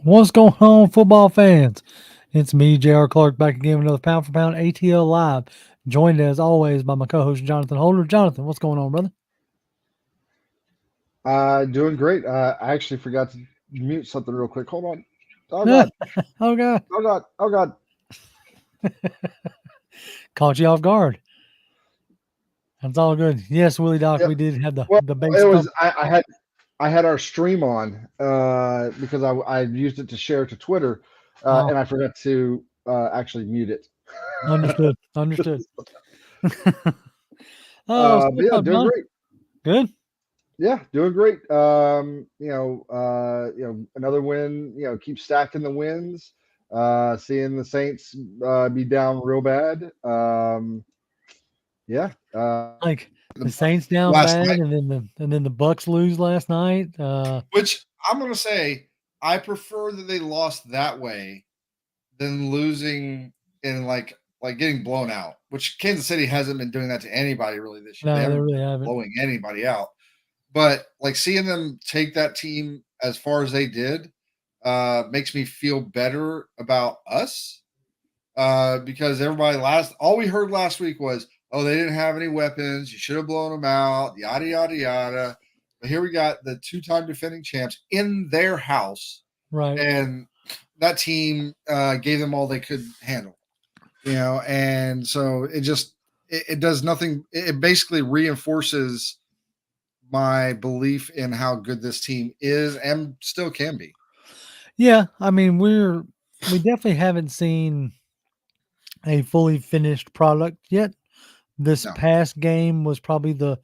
What's going on, football fans? It's me, J.R. Clark, back again with another Pound for Pound ATL Live. Joined as always by my co-host Jonathan Holder. Jonathan, what's going on, brother? Doing great. I actually forgot to mute something real quick. Hold on. Oh God. Oh God, Oh God. Oh God. caught you off guard. That's all good. Yes, Willie Doc, Yep. we did have the Well, the it basic was pump. I had our stream on because I used it to share to Twitter Oh, and I forgot to actually mute it. understood. Understood. Oh, so But what's yeah, up, doing brother? great. Good. Yeah, doing great. Another win. Keep stacking the wins. Seeing the Saints be down real bad. Yeah. Like The the Bucs Saints down last bad, night, and then the Bucks lose last night. which I'm gonna say I prefer that they lost that way than losing in like getting blown out. Which Kansas City hasn't been doing that to anybody really this year. They No, they haven't really been haven't. blowing anybody out. But like seeing them take that team as far as they did makes me feel better about us because everybody last all we heard last week was, oh, they didn't have any weapons. You should have blown them out. Yada yada yada. But here we got the two-time defending champs in their house, Right. and that team gave them all they could handle. And so it does nothing. It basically reinforces my belief in how good this team is and still can be. Yeah, I mean we definitely haven't seen a fully finished product yet. This No. past game was probably the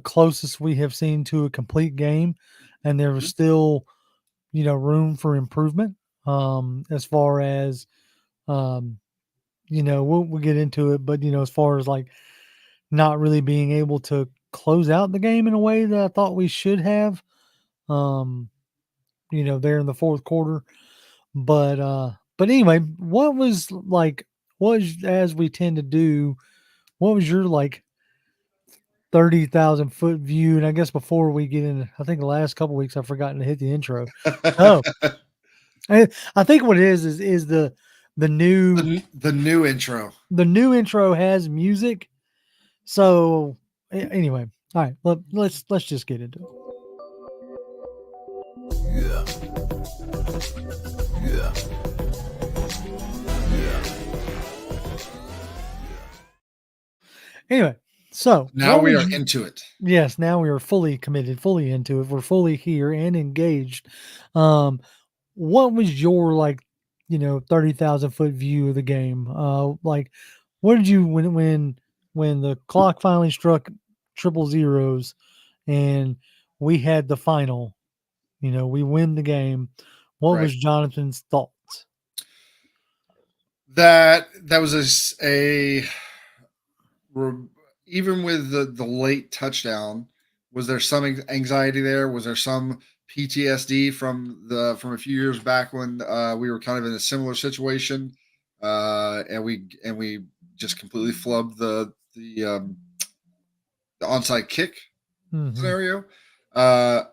closest we have seen to a complete game, and there was Mhm. still room for improvement. As far as um, we'll get into it, but as far as like not really being able to close out the game in a way that I thought we should have. Um, there in the fourth quarter. But anyway, what was like was as we tend to do, what was your like 30,000 foot view? And I guess before we get in, I think the last couple weeks I've forgotten to hit the intro. Oh, I think what it is the new The new intro. the new intro has music. So anyway, all right, let's just get into it. Anyway, so Now what we was are into it. yes, now we are fully committed, fully into it. We're fully here and engaged. Um, what was your like, 30,000 foot view of the game? Like, what did you when the clock finally struck triple zeros and we had the final? We win the game. What Right. was Jonathan's thoughts? That was even with the late touchdown, was there some anxiety there? Was there some PTSD from a few years back when we were kind of in a similar situation, and we just completely flubbed the onside kick Hmm. scenario? Uh,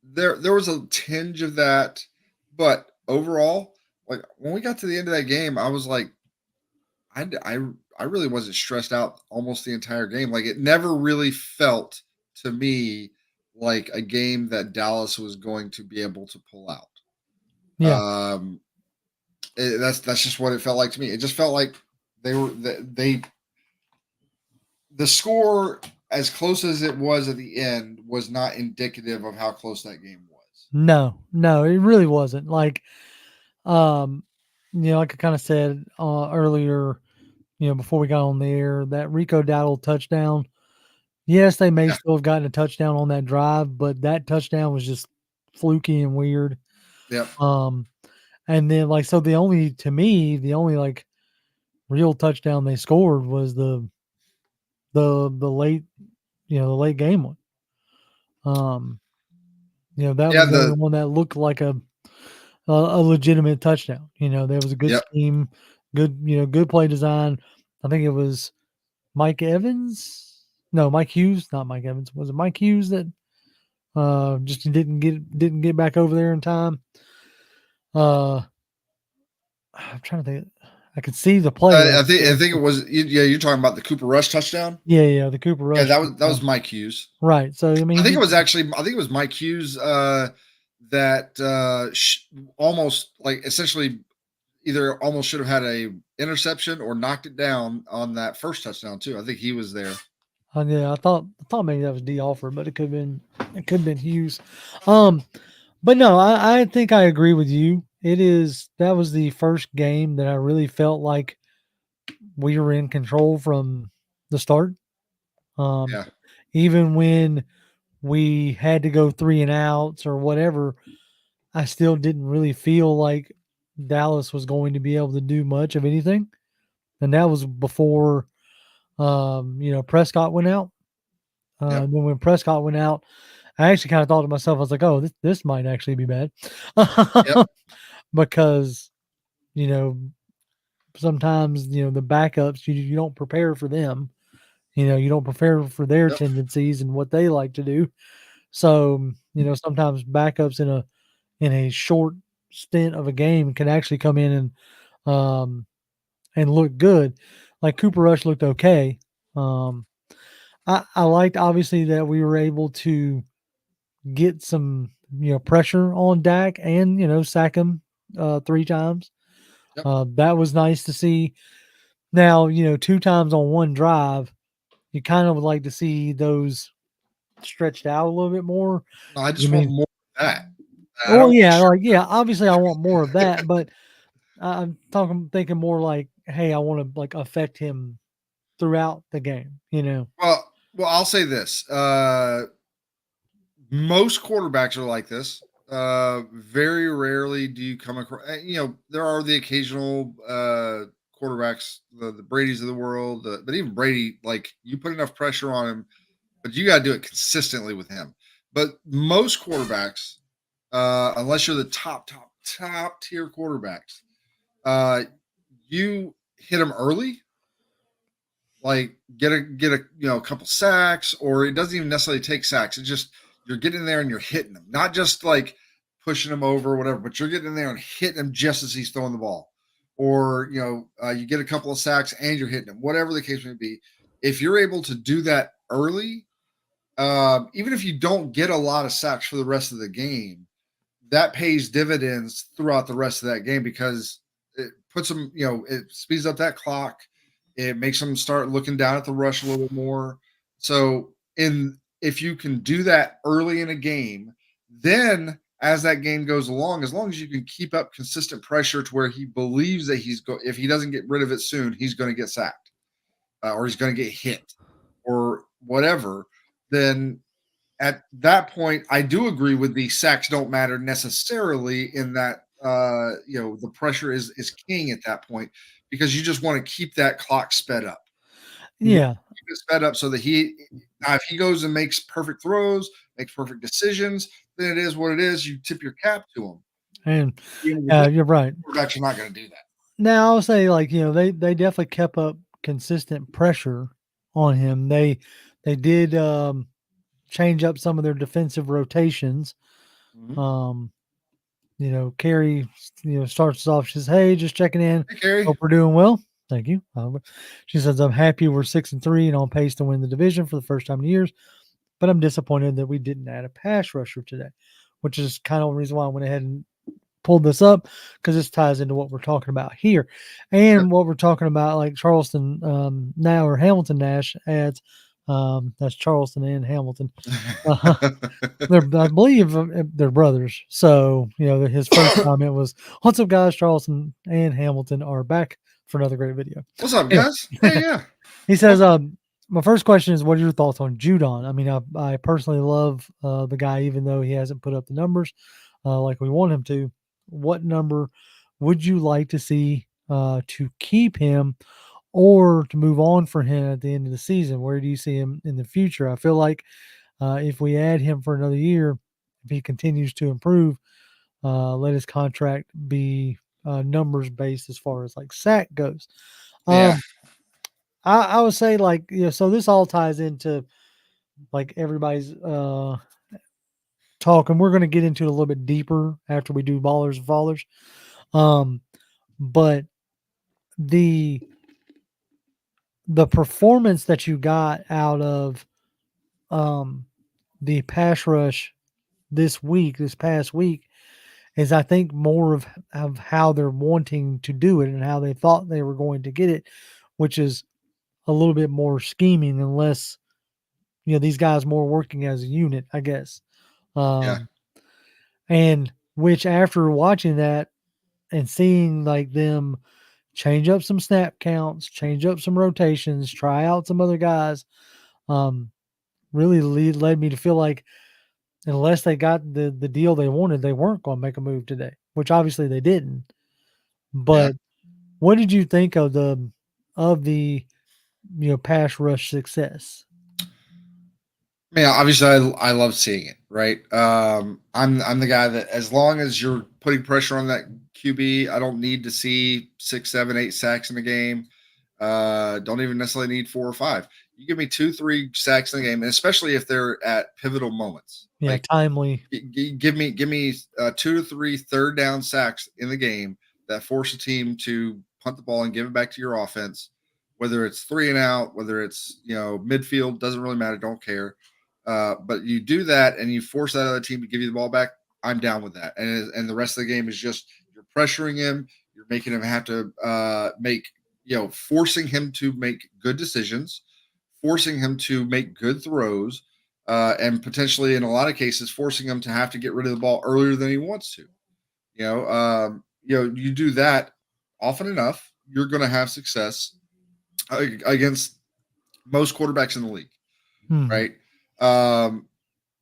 there was a tinge of that, but overall, like when we got to the end of that game, I was like, I I I really wasn't stressed out almost the entire game. Like it never really felt to me like a game that Dallas was going to be able to pull out. Yeah, Um, that's just what it felt like to me. It just felt like they the score as close as it was at the end was not indicative of how close that game was. no, no, it really wasn't. Like, um, like I kind of said earlier, before we got on the air, that Rico Dowdle touchdown. Yes, they may Yeah, still have gotten a touchdown on that drive, but that touchdown was just fluky and weird. yep, Um, and then like so the only to me, the only like real touchdown they scored was the late, the late game one. Um, that yeah. was the only one that looked like a legitimate touchdown. There was a good Yep. scheme, good play design. I think it was Mike Evans. No, Mike Hughes, not Mike Evans. Was it Mike Hughes that just didn't get back over there in time? Uh, I'm trying to think. I could see the play. I think it was yeah. You're talking about the Cooper Rush touchdown. Yeah, the Cooper Yeah, Rush. that was Mike Hughes. Right. So I mean, I he think it did, was actually I think it was Mike Hughes that almost like essentially either almost should have had a interception or knocked it down on that first touchdown too. I think he was there. yeah, I thought maybe that was D offer, but it could have been Hughes. Um, but no, I think I agree with you. That was the first game that I really felt like we were in control from the start. Um, Yeah. even when we had to go 3 and outs or whatever, I still didn't really feel like Dallas was going to be able to do much of anything. And that was before Prescott went out. Yep. Then when Prescott went out, I actually kind of thought to myself, I was like, oh, this might actually be bad. Yep. Because, you know, sometimes, the backups, you don't prepare for them. You don't prepare for their Yep. tendencies and what they like to do. So, sometimes backups in a short stint of a game can actually come in and look good. Like Cooper Rush looked okay. Um, I liked obviously that we were able to get some pressure on Dak and sack him 3 times. Yep. That was nice to see. Now 2 times on one drive. You kind of would like to see those stretched out a little bit more. No, I I just want mean, more of that. I well, don't want yeah, sure. like yeah, obviously I want more of that, but I'm thinking more like, hey, I want to like affect him throughout the game. Well, I'll say this. Most quarterbacks are like this. Very rarely do you come across. There are the occasional quarterbacks, the Brady's of the world, but even Brady, like you put enough pressure on him, but you got to do it consistently with him. But most quarterbacks, unless you're the top tier quarterbacks, uh, you hit them early, like get a a couple sacks, or it doesn't even necessarily take sacks. It's just you're getting in there and you're hitting them, not just like pushing them over or whatever, but you're getting in there and hitting him just as he's throwing the ball, or you get a couple of sacks and you're hitting him, whatever the case may be. If you're able to do that early, even if you don't get a lot of sacks for the rest of the game, that pays dividends throughout the rest of that game because it puts them, it speeds up that clock. It makes them start looking down at the rush a little bit more. So, if you can do that early in a game, then as that game goes along, as long as you can keep up consistent pressure to where he believes that if he doesn't get rid of it soon, he's going to get sacked or he's going to get hit or whatever, then at that point, I do agree with the sacks don't matter necessarily in that the pressure is king at that point because you just want to keep that clock sped up. You want Yeah, to keep it sped up so that if he goes and makes perfect throws, makes perfect decisions, then it is what it is. You tip your cap to him. and At the end of the day, you're right. quarterbacks are not going to do that. Now I'll say like they definitely kept up consistent pressure on him. They did change up some of their defensive rotations. Mhm. Um, Carrie, starts us off. She says, "Hey, just checking in. Hey, Kerry. Hope we're doing well. Thank you." She says, "I'm happy we're 6-3 and on pace to win the division for the first time in years, but I'm disappointed that we didn't add a pass rusher today," which is kind of the reason why I went ahead and pulled this up because this ties into what we're talking about here Yep. and what we're talking about. Like Charleston now or Hamilton Nash adds, that's Charleston and Hamilton. Uh, I believe they're brothers. So, his first comment was, "What's up, guys? Charleston and Hamilton are back for another great video." What's up, Anyway, guys? Hey, yeah. he says, Welcome. my first question is, what are your thoughts on Judon? I mean, I personally love the guy, even though he hasn't put up the numbers like we want him to. What number would you like to see to keep him or to move on for him at the end of the season? Where do you see him in the future? I feel like if we add him for another year, if he continues to improve, let his contract be numbers based as far as like sack goes. Yeah. Um, I would say so this all ties into like everybody's talk, and we're going to get into it a little bit deeper after we do ballers and fallers. Um, but the performance that you got out of um, the pass rush this past week, is I think more of how they're wanting to do it and how they thought they were going to get it, which is a little bit more scheming and less, these guys more working as a unit, I guess. Yeah. Um, and which after watching that and seeing like them change up some snap counts, change up some rotations, try out some other guys, um, really led me to feel like unless they got the deal they wanted, they weren't going to make a move today, which obviously they didn't. Yeah. But what did you think of the pass rush success? I mean, obviously, I love seeing it. Right. I'm the guy that as long as you're putting pressure on that QB, I don't need to see 6, 7, 8 sacks in a game. Don't even necessarily need 4 or 5. You give me 2, 3 sacks in the game, and especially if they're at pivotal moments. Yeah, Like timely. give me 2 to 3 third down sacks in the game that force a team to punt the ball and give it back to your offense. Whether it's 3 and out, whether it's midfield, doesn't really matter. Don't care. But you do that and you force that other team to give you the ball back. I'm down with that. And the rest of the game is just you're pressuring him. You're making him have to make forcing him to make good decisions, forcing him to make good throws, and potentially in a lot of cases forcing him to have to get rid of the ball earlier than he wants to. You do that often enough, you're going to have success against most quarterbacks in the league, Hmm. right?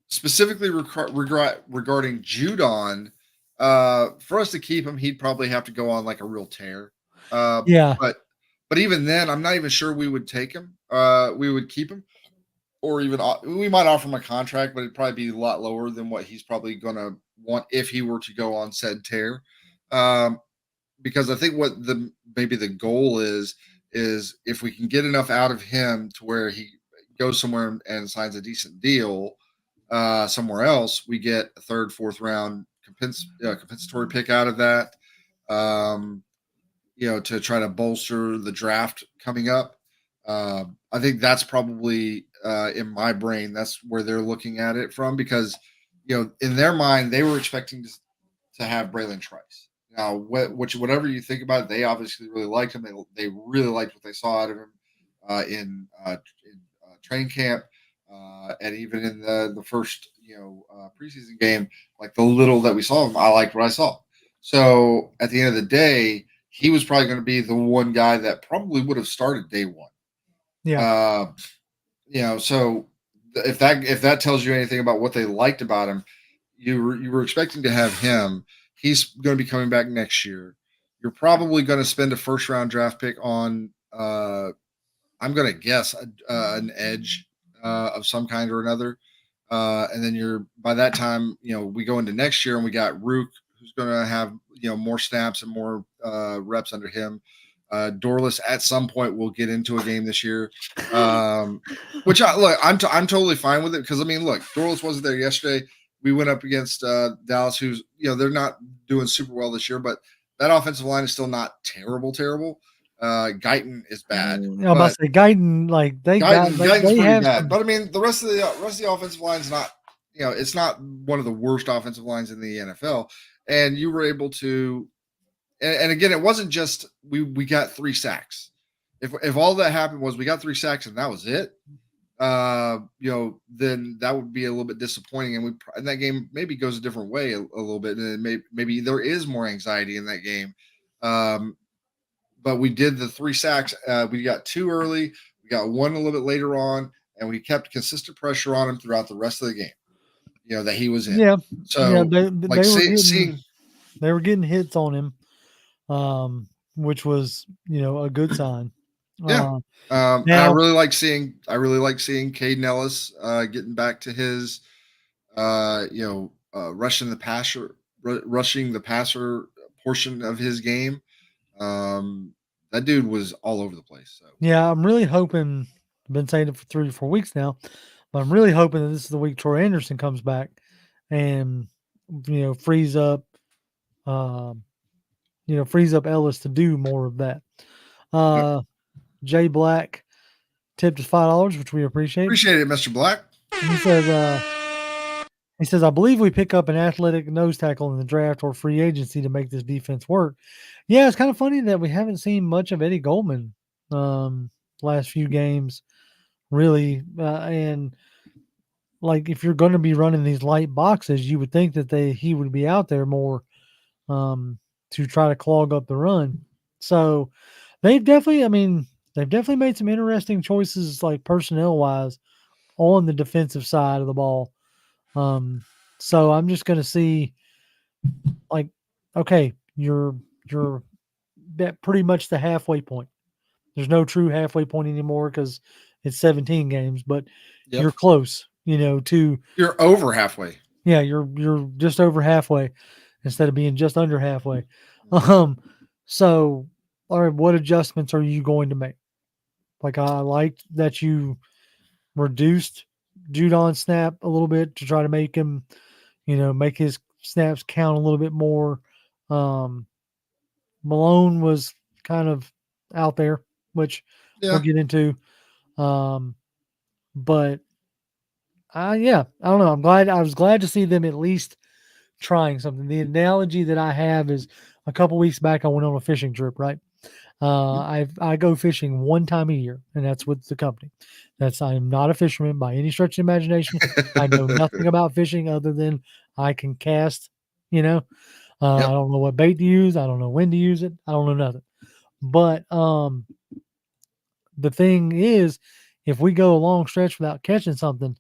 Specifically regarding Judon, for us to keep him, he'd probably have to go on like a real tear. Yeah. But even then, I'm not even sure we would take him. We would keep him, or even we might offer him a contract, but it'd probably be a lot lower than what he's probably going to want if he were to go on said tear. Um, because I think what maybe the goal is if we can get enough out of him to where he goes somewhere and signs a decent deal somewhere else, we get a third, fourth round compensatory pick out of that. Um, to try to bolster the draft coming up. I think that's probably in my brain. That's where they're looking at it from because, in their mind, they were expecting to have Braylon Trice. Now, whatever you think about it, they obviously really liked him. They really liked what they saw out of him in training camp and even in the first preseason game. Like the little that we saw him, I liked what I saw. So at the end of the day, he was probably going to be the one guy that probably would have started day one. Yeah. So if that tells you anything about what they liked about him, you were expecting to have him. He's going to be coming back next year. You're probably going to spend a first round draft pick on. I'm going to guess an edge of some kind or another, and then by that time, we go into next year and we got Rook, who's going to have more snaps and more reps under him. Dorless at some point will get into a game this year, which I'm totally fine with it because I mean, look, Dorless wasn't there yesterday. We went up against Dallas, who's they're not doing super well this year, but that offensive line is still not terrible. Guyton is bad. I'm about to say Guyton, like Guyton's they pretty have bad, some, but I mean the rest of the offensive line's not. It's not one of the worst offensive lines in the NFL, and you were able to. And again, it wasn't just we got 3 sacks. If all that happened was we got 3 sacks and that was it, then that would be a little bit disappointing, and that game maybe goes a different way a little bit, and maybe there is more anxiety in that game. But we did the 3 sacks. We got 2 early, we got 1 a little bit later on, and we kept consistent pressure on him throughout the rest of the game. That he was in. yeah. So They like seeing they were getting hits on him, which was a good sign. Yeah. And I really like seeing Caden Ellis getting back to his rushing the passer portion of his game. That dude was all over the place. So yeah, I'm really hoping. I've been saying it for 3 to 4 weeks now, but I'm really hoping that this is the week Troy Anderson comes back and frees up frees up Ellis to do more of that. Yep. Jay Black tipped us $5, which we appreciate. Appreciate it, Mr. Black. He says, I believe we pick up an athletic nose tackle in the draft or free agency to make this defense work. Yeah, it's kind of funny that we haven't seen much of Eddie Goldman last few games, really. And like, if you're going to be running these light boxes, you would think that he would be out there more to try to clog up the run. So they've definitely made some interesting choices, like personnel wise, on the defensive side of the ball. So I'm just going to see, like, okay, you're at pretty much the halfway point. There's no true halfway point anymore because it's 17 games, but you're close, to You're over halfway. Yeah, you're just over halfway instead of being just under halfway. So, all right, what adjustments are you going to make? Like, I liked that you reduced Judon's snap a little bit to try to make him, make his snaps count a little bit more. Malone was kind of out there, which we'll get into. But I don't know. I was glad to see them at least trying something. The analogy that I have is a couple weeks back, I went on a fishing trip, right? I go fishing one time a year, and that's with the company. I'm not a fisherman by any stretch of imagination. I know nothing about fishing other than I can cast, I don't know what bait to use. I don't know when to use it. I don't know nothing. But the thing is, if we go a long stretch without catching something,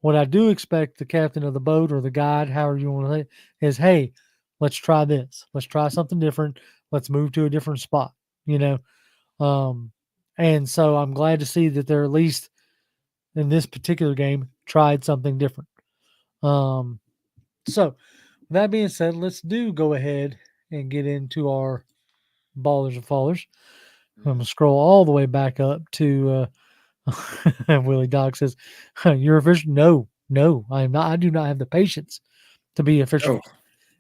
what I do expect the captain of the boat or the guide, however you want to say it, is, hey, let's try this. Let's try something different. Let's move to a different spot, And so I'm glad to see that they're, at least in this particular game, tried something different. So that being said, let's go ahead and get into our ballers and fallers. I'm going to scroll all the way back up to Willie Dog says, you're a fisherman? No, I am not. I do not have the patience to be a fisherman.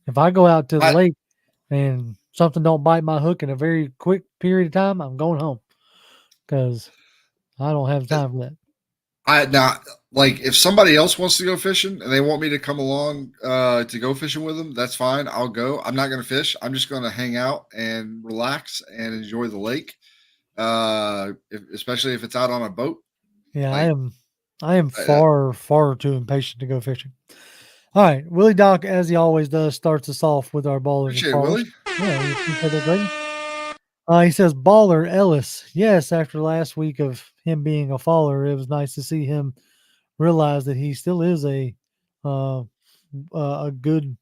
If I go out to the lake and something don't bite my hook in a very quick period of time, I'm going home because I don't have time for that. Like, if somebody else wants to go fishing and they want me to come along to go fishing with them, that's fine. I'll go. I'm not going to fish. I'm just going to hang out and relax and enjoy the lake, especially if it's out on a boat. Yeah, I am far too impatient to go fishing. All right, Willie Doc, as he always does, starts us off with our ballers. Appreciate it, Willie. Yeah, you appreciate that, Grady. He says, baller Ellis. Yes, after last week of him being a faller, it was nice to see him realize that he still is a good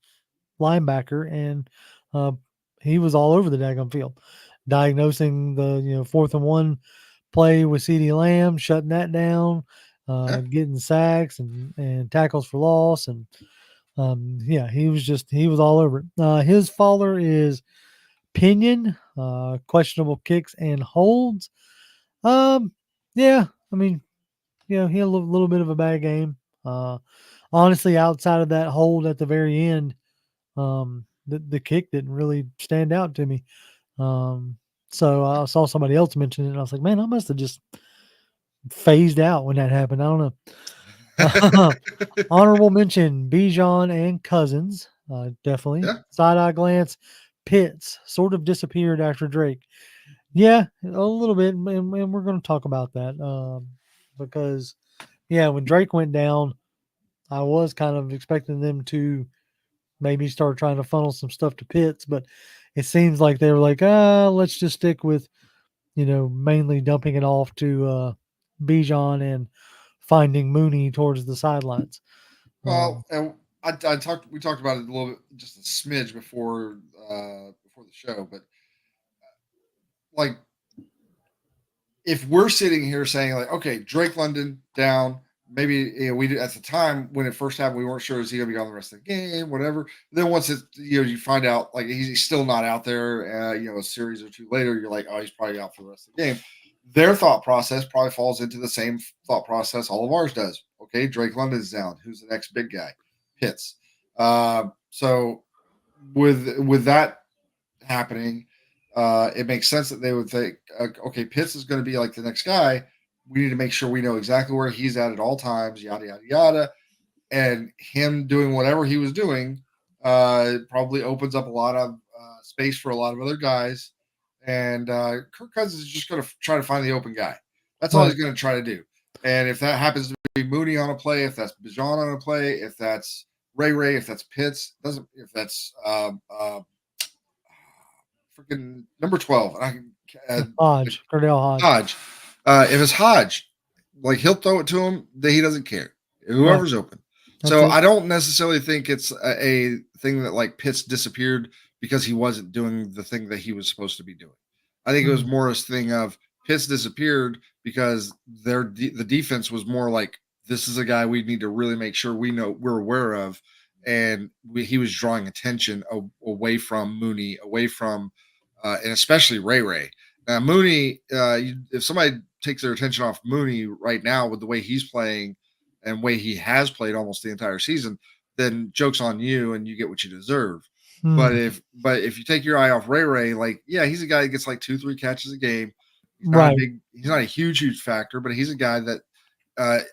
linebacker, and he was all over the daggone field, diagnosing the 4th and 1 play with CeeDee Lamb, shutting that down, getting sacks and tackles for loss, and he was all over it. His faller is Pinion, questionable kicks and holds. Yeah, I mean, he had a little bit of a bad game. Honestly, outside of that hold at the very end, the kick didn't really stand out to me. So I saw somebody else mention it, and I was like, man, I must have just phased out when that happened. I don't know. Honorable mention, Bijan and Cousins. Definitely. Yeah. Side-eye glance. Pitts sort of disappeared after Drake. Yeah, a little bit, and we're going to talk about that because, when Drake went down, I was kind of expecting them to maybe start trying to funnel some stuff to Pitts, but it seems like they were like, let's just stick with, mainly dumping it off to Bijan and finding Mooney towards the sidelines. Well, and we talked about it a little bit, just a smidge before the show, but like, if we're sitting here saying like, okay, Drake London down, maybe we at the time when it first happened, we weren't sure is he gonna be on the rest of the game, whatever. Then once it you find out like he's still not out there, a series or two later, you're like, oh, he's probably out for the rest of the game. Their thought process probably falls into the same thought process all of ours does. Okay, Drake London's down. Who's the next big guy? Pitts. So with that happening, it makes sense that they would think, okay, Pitts is going to be like the next guy. We need to make sure we know exactly where he's at all times, yada yada yada. And him doing whatever he was doing probably opens up a lot of space for a lot of other guys. And Kirk Cousins is just going to try to find the open guy. That's all Right. he's going to try to do. And if that happens to be Mooney on a play, if that's Bijan on a play, if that's Ray, if that's Pitts, doesn't if that's freaking number 12, and I can Hodge, Cordell Hodge. Hodge. If it's Hodge, like he'll throw it to him, that he doesn't care. Whoever's open. That's So it. I don't necessarily think it's a thing that like Pitts disappeared because he wasn't doing the thing that he was supposed to be doing. I think it was more a thing of Pitts disappeared because the defense was more like, this is a guy we need to really make sure we're aware of, and he was drawing attention away from Mooney, away from and especially Ray. Now Mooney, if somebody takes their attention off Mooney right now with the way he's playing and way he has played almost the entire season, then joke's on you and you get what you deserve. But if you take your eye off Ray, like, yeah, he's a guy that gets like 2-3 catches a game. He's not a huge factor, but he's a guy that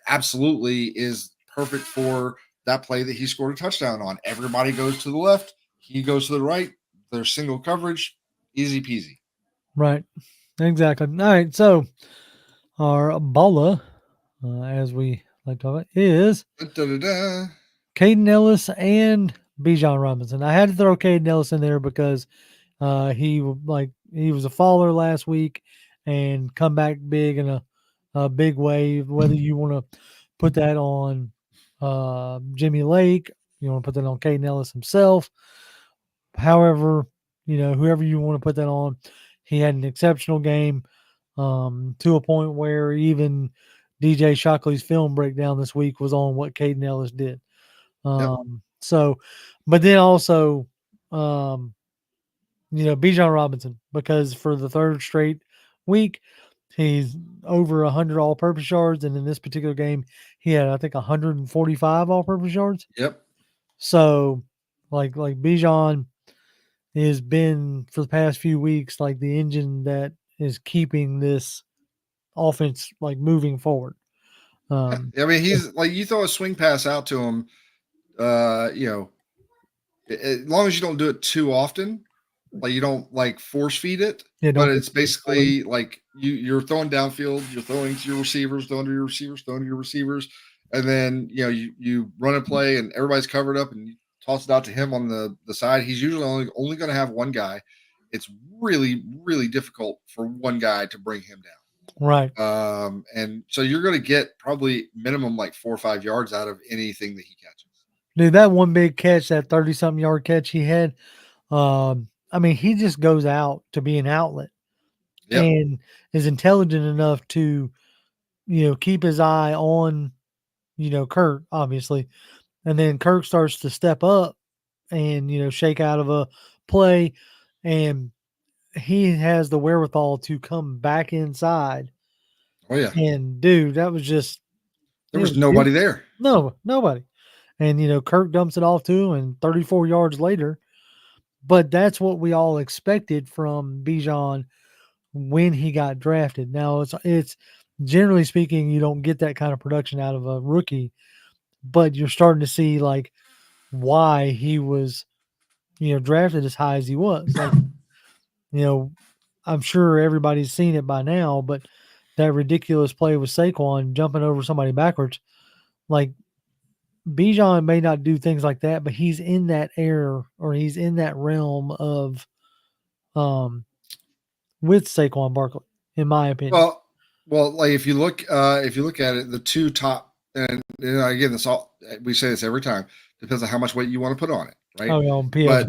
absolutely is perfect for that play that he scored a touchdown on. Everybody goes to the left, he goes to the right. There's single coverage, easy peasy. Right. Exactly. All right. So our Bola, as we like to call it, is Caden Ellis and Bijan Robinson. I had to throw Caden Ellis in there because he was a faller last week and come back big in a big way. Whether you want to put that on Jimmy Lake, you want to put that on Caden Ellis himself. However, whoever you want to put that on, he had an exceptional game to a point where even DJ Shockley's film breakdown this week was on what Caden Ellis did. So, but then also, Bijan Robinson, because for the third straight week, he's over 100 all-purpose yards, and in this particular game, he had, I think, 145 all-purpose yards. Yep. So, like Bijan has been for the past few weeks, like the engine that is keeping this offense like moving forward. I mean, he's like, you throw a swing pass out to him, as long as you don't do it too often, like you don't like force feed it, but it's basically like you're throwing downfield, you're throwing to your receivers, throwing to your receivers, and then you run a play and everybody's covered up and you toss it out to him on the side. He's usually only going to have one guy. It's really, really difficult for one guy to bring him down. Right. And so you're going to get probably minimum like 4 or 5 yards out of anything that he catches. Dude, that one big catch, that 30-something yard catch he had, I mean, he just goes out to be an outlet and is intelligent enough to, keep his eye on, Kirk, obviously. And then Kirk starts to step up and, shake out of a play. And he has the wherewithal to come back inside. Oh, yeah. And, dude, that was just. There was nobody there. No, nobody. And, Kirk dumps it off to him, and 34 yards later. But that's what we all expected from Bijan when he got drafted. Now, it's generally speaking, you don't get that kind of production out of a rookie, but you're starting to see, like, why he was, drafted as high as he was. Like, I'm sure everybody's seen it by now, but that ridiculous play with Saquon jumping over somebody backwards, like, Bijan may not do things like that, but he's in that air, or he's in that realm of with Saquon Barkley, in my opinion. Well, like if you look at it, the two top, and again, this all we say this every time, depends on how much weight you want to put on it, right? Oh, yeah, on PFF. But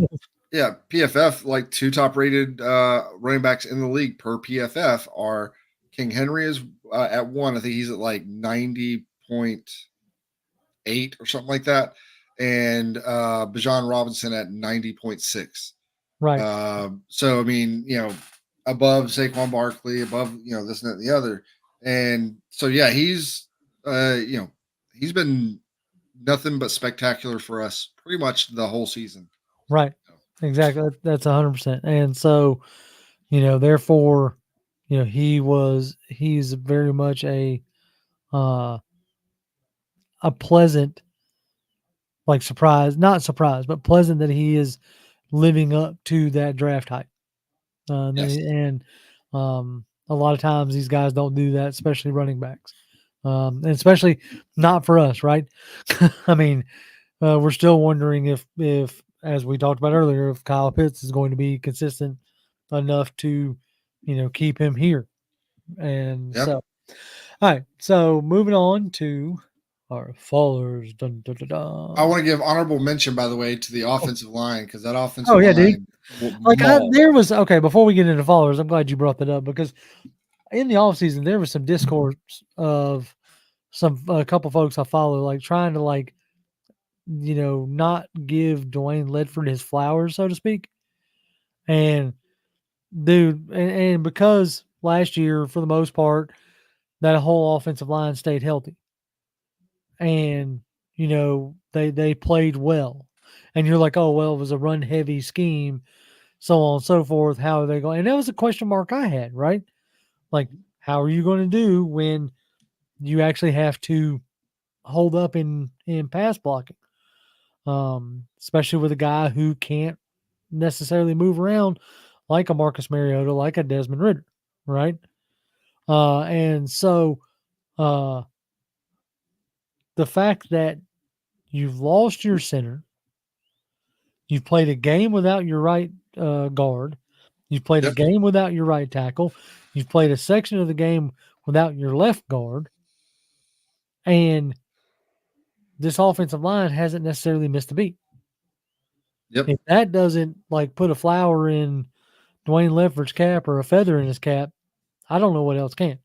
yeah, PFF, like two top rated running backs in the league per PFF are King Henry is at 1. I think he's at like 90.8 or something like that, and Bijan Robinson at 90.6. Right. So I mean, above Saquon Barkley, above this and that and the other, and so yeah, he's he's been nothing but spectacular for us pretty much the whole season. Right. Exactly. That's 100%. And so, therefore, he's very much uh, a pleasant, like surprise, not surprise, but pleasant that he is living up to that draft hype. Yes. And a lot of times these guys don't do that, especially running backs. And especially not for us, right? I mean, we're still wondering if, as we talked about earlier, if Kyle Pitts is going to be consistent enough to, keep him here. And Yep. so, all right. So moving on to our fallers. Dun, dun, dun, I dun. want to give honorable mention, by the way, to the offensive line because that offensive Oh yeah, dude. line will Like maul. there was okay. Before we get into followers, I'm glad you brought that up because in the off season there was some discourse of some a couple folks I follow, like trying to not give Dwayne Ledford his flowers, so to speak. And dude, and because last year, for the most part, that whole offensive line stayed healthy, and they played well, and you're like, oh well, it was a run heavy scheme, so on and so forth. How are they going? And that was a question mark I had, right? Like, how are you going to do when you actually have to hold up in pass blocking? Especially with a guy who can't necessarily move around like a Marcus Mariota, like a Desmond Ritter, right? And so uh, the fact that you've lost your center, you've played a game without your right guard, you've played a Yep. game without your right tackle, you've played a section of the game without your left guard, and this offensive line hasn't necessarily missed a beat. Yep. If that doesn't like put a flower in Dwayne Ledford's cap or a feather in his cap, I don't know what else can.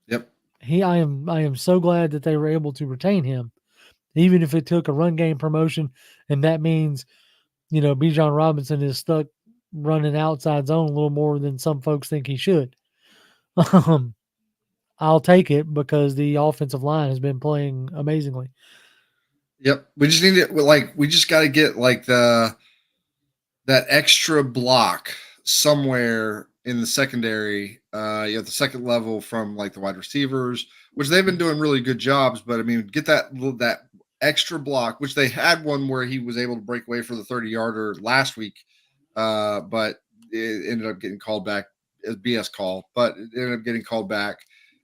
Yep. I am so glad that they were able to retain him, even if it took a run game promotion, and that means Bijan Robinson is stuck running outside zone a little more than some folks think he should. Um, I'll take it because the offensive line has been playing amazingly. Yep. We just need it. We just got to get like that extra block somewhere in the secondary, the second level from like the wide receivers, which they've been doing really good jobs. But I mean, get that extra block, which they had one where he was able to break away for the 30-yarder last week, but it ended up getting called back as BS call, but it ended up getting called back.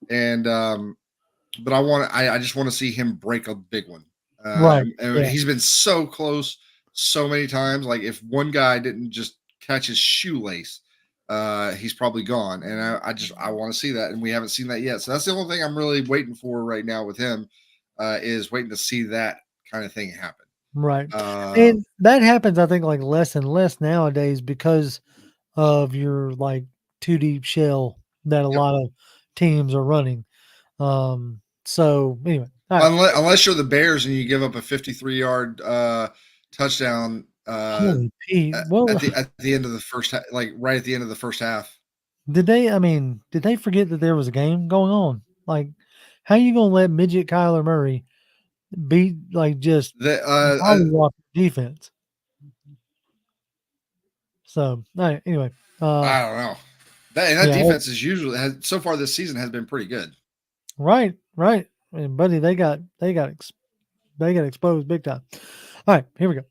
And but I just want to see him break a big one. Right. And Yeah. he's been so close so many times. Like if one guy didn't just catch his shoelace, he's probably gone. And I want to see that, and we haven't seen that yet. So that's the only thing I'm really waiting for right now with him, is waiting to see that kind of thing happen. Right. And that happens, I think, like less and less nowadays because of your like two deep shell that a Yep. lot of teams are running. So anyway, all right. Unless you're the Bears and you give up a 53-yard touchdown Holy Pete. Well, at the end of the first like right at the end of the first half. did they forget that there was a game going on? Like, how you gonna let midget Kyler Murray beat like just The mollywop defense? So all right, anyway, I don't know. That yeah, defense is usually has so far this season has been pretty good. right, right. And buddy, they got exposed big time. All right, here we go.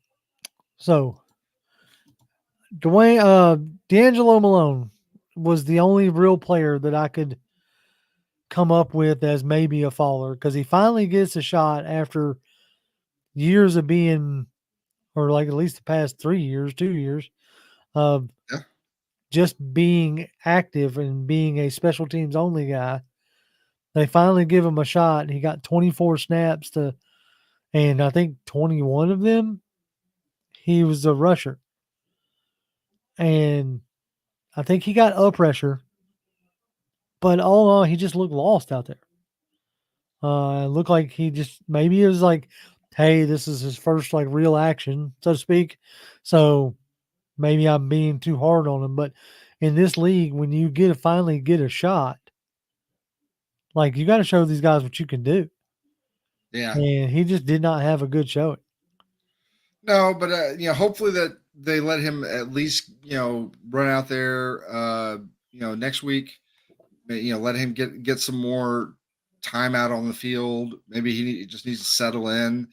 So D'Angelo Malone was the only real player that I could come up with as maybe a faller because he finally gets a shot after years of being, or like at least the past 3 years, 2 years of Yeah. just being active and being a special teams only guy. They finally give him a shot. He got 24 snaps and I think 21 of them, he was a rusher. And I think he got a pressure, but all in all, he just looked lost out there. Looked like he just maybe it was like, hey, this is his first like real action, so to speak. So maybe I'm being too hard on him, but in this league, when you finally get a shot, like you got to show these guys what you can do. Yeah. and he just did not have a good showing. No, but hopefully that they let him at least run out there next week. Let him get some more time out on the field. Maybe he just needs to settle in.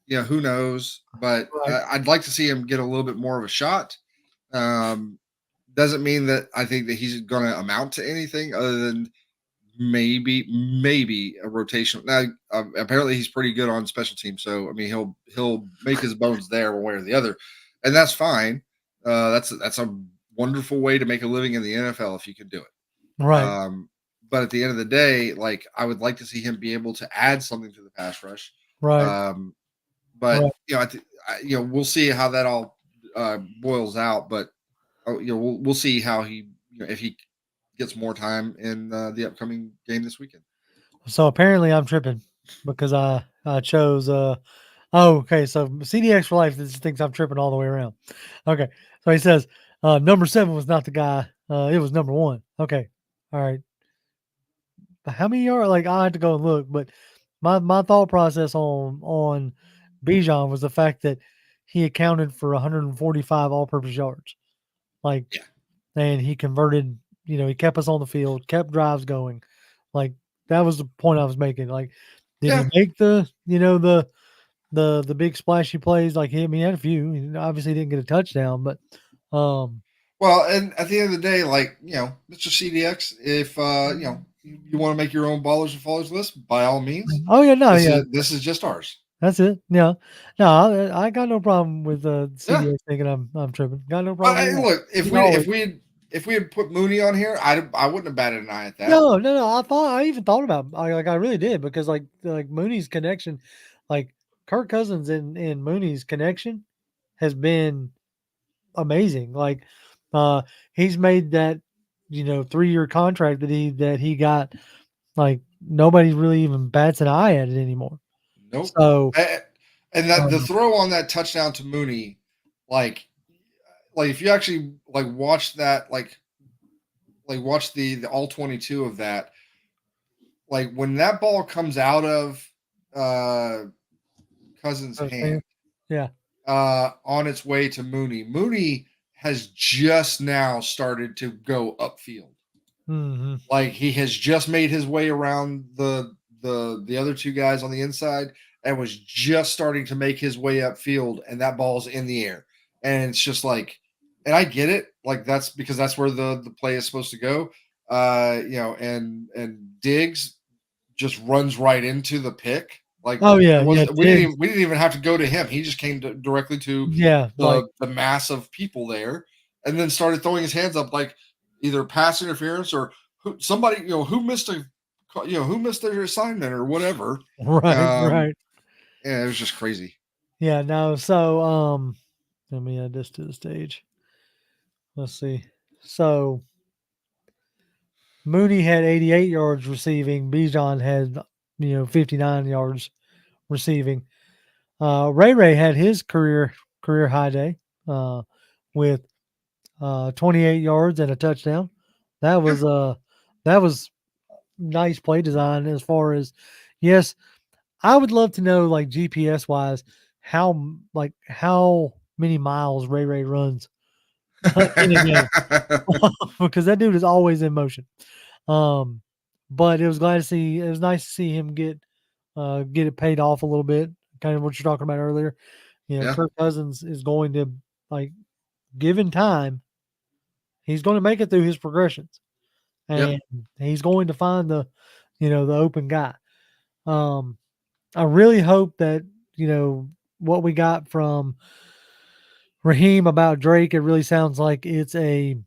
Who knows? But Right. I'd like to see him get a little bit more of a shot. Um, doesn't mean that I think that he's going to amount to anything other than maybe a rotation. Now, apparently he's pretty good on special teams, so I mean he'll make his bones there one way or the other, and that's fine. That's a wonderful way to make a living in the NFL if you can do it. Right. But at the end of the day, like I would like to see him be able to add something to the pass rush. Right. But Right. we'll see how that all boils out. But we'll see how he if he gets more time in the upcoming game this weekend. So apparently I'm tripping because I chose okay, so CDX for life just thinks I'm tripping all the way around. Okay. So he says number 7 was not the guy, it was number 1. Okay. All right. How many are like I had to go and look, but my thought process on Bijan was the fact that he accounted for 145 all-purpose yards. Like, Yeah. and he converted, he kept us on the field, kept drives going. Like that was the point I was making. Like, did he Yeah. make the big splashy plays? Like he had a few. He obviously didn't get a touchdown, but Well, and at the end of the day, like Mr. CDX, if you want to make your own ballers and followers list, by all means, oh yeah, no, yeah, this is just ours. that's it. Yeah, no, I got no problem with Yeah. CDX thinking I'm tripping. Got no But problem with that. look, You can always, if we had put Mooney on here, I wouldn't have batted an eye at that. no. I even thought about I really did because like Mooney's connection, like Kirk Cousins and Mooney's connection has been amazing. Like he's made that 3-year contract that he got. Like nobody really even bats an eye at it anymore. Nope. So And that the throw on that touchdown to Mooney, like if you actually watch that, watch the all 22 of that, like when that ball comes out of Cousins' hand, yeah, on its way to Mooney. Mooney has just now started to go upfield. mm-hmm. Like he has just made his way around the other two guys on the inside and was just starting to make his way upfield, and that ball's in the air. And it's just like, and I get it, like that's because that's where the play is supposed to go. And Diggs just runs right into the pick. Like Oh yeah, yeah, we didn't even have to go to him. He just came directly to yeah, like the mass of people there, and then started throwing his hands up like either pass interference or somebody who missed their assignment or whatever. right. Yeah, it was just crazy. Yeah, no. So let me add this to the stage. Let's see. So Mooney had 88 yards receiving. Bijan had 59 yards receiving. Ray had his career high day with 28 yards and a touchdown. That was nice play design as far as, yes, I would love to know like GPS wise how many miles Ray runs in a game because that dude is always in motion. But it was nice to see him get it paid off a little bit. Kind of what you're talking about earlier. Yeah. Kirk Cousins is going to, like, given time, he's going to make it through his progressions, and Yep. he's going to find the open guy. I really hope that what we got from Raheem about Drake. It really sounds like it's a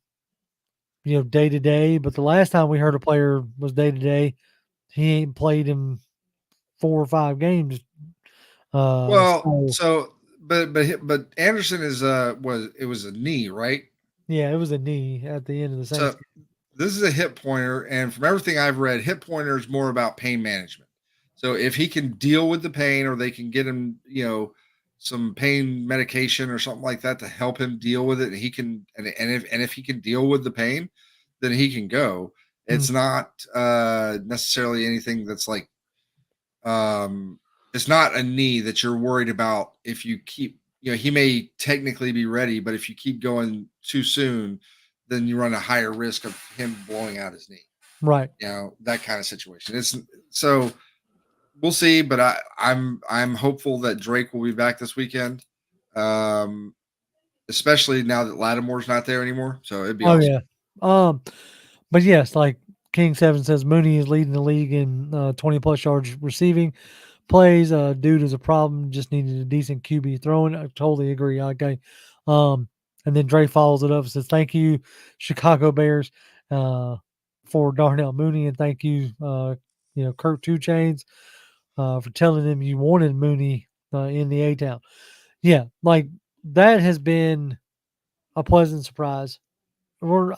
day to day. But the last time we heard a player was day to day, he ain't played in 4 or 5 games. Well, So so but Anderson is was a knee, right? yeah, it was a knee at the end of the Saints So game. this is a hip pointer, and from everything I've read, hip pointer is more about pain management. So if he can deal with the pain, or they can get him, some pain medication or something like that to help him deal with it, and he can, and if he can deal with the pain, then he can go. Mm. It's not necessarily anything that's like it's not a knee that you're worried about if you keep, he may technically be ready, but if you keep going too soon, then you run a higher risk of him blowing out his knee. Right. That kind of situation. It's so we'll see, but I'm hopeful that Drake will be back this weekend. Um, especially now that Lattimore's not there anymore. So it'd be Oh awesome. yeah. Um, but yes, like King Seven says, Mooney is leading the league in 20+ yards receiving plays. Dude is a problem. Just needed a decent QB throwing. I totally agree. Okay. Um, and then Dre follows it up and says, "Thank you, Chicago Bears, for Darnell Mooney, and thank you, Kirk Two Chains, for telling them you wanted Mooney in the A Town." Yeah, like that has been a pleasant surprise. Or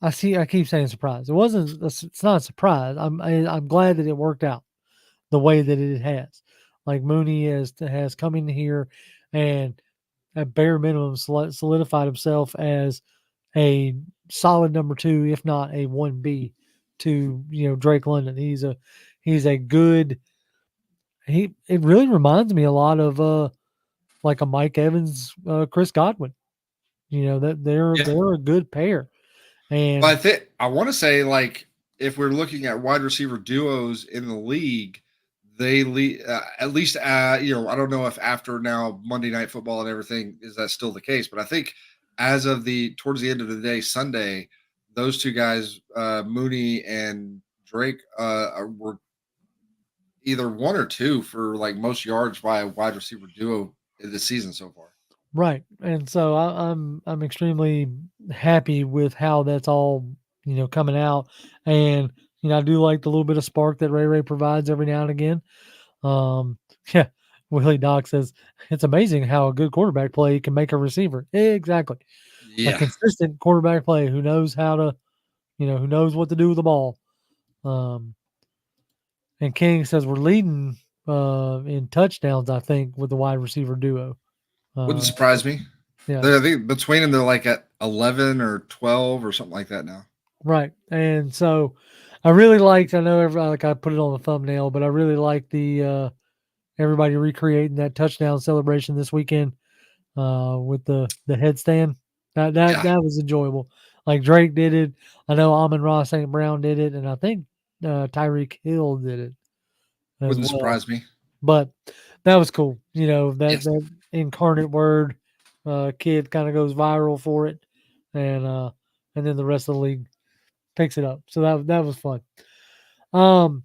I keep saying surprise. It wasn't. It's not a surprise. I'm glad that it worked out the way that it has. Like Mooney has come in here and at bare minimum solidified himself as a solid number two, if not a 1B to Drake London. He's a good. It really reminds me a lot of like a Mike Evans, Chris Godwin. That Yeah. they're a good pair. But I And think I want to say, like, if we're looking at wide receiver duos in the league, they lead at least. I don't know if after now Monday Night Football and everything is that still the case, but I think as of the towards the end of the day, Sunday, those two guys, Mooney and Drake, were either one or two for like most yards by a wide receiver duo in the season so far. right, and so I'm extremely happy with how that's all coming out, and I do like the little bit of spark that Ray provides every now and again. Um, yeah, Willie Doc says it's amazing how a good quarterback play can make a receiver. Exactly, a Yeah. consistent quarterback play who knows how to, who knows what to do with the ball. Um, and King says we're leading in touchdowns, I think, with the wide receiver duo. Wouldn't Uh, surprise me. yeah, I think between them, they're like at 11 or 12 or something like that now. right. And so I really liked. I know like I put it on the thumbnail, but I really like the everybody recreating that touchdown celebration this weekend with the headstand. Yeah. That was enjoyable. Like Drake did it. I know Amon-Ra St. Brown did it, and I think Tyreek Hill did it as Wouldn't well. surprise me. But that was cool. Yes. That incarnate word kid kind of goes viral for it, and then the rest of the league picks it up. So that was fun. Um,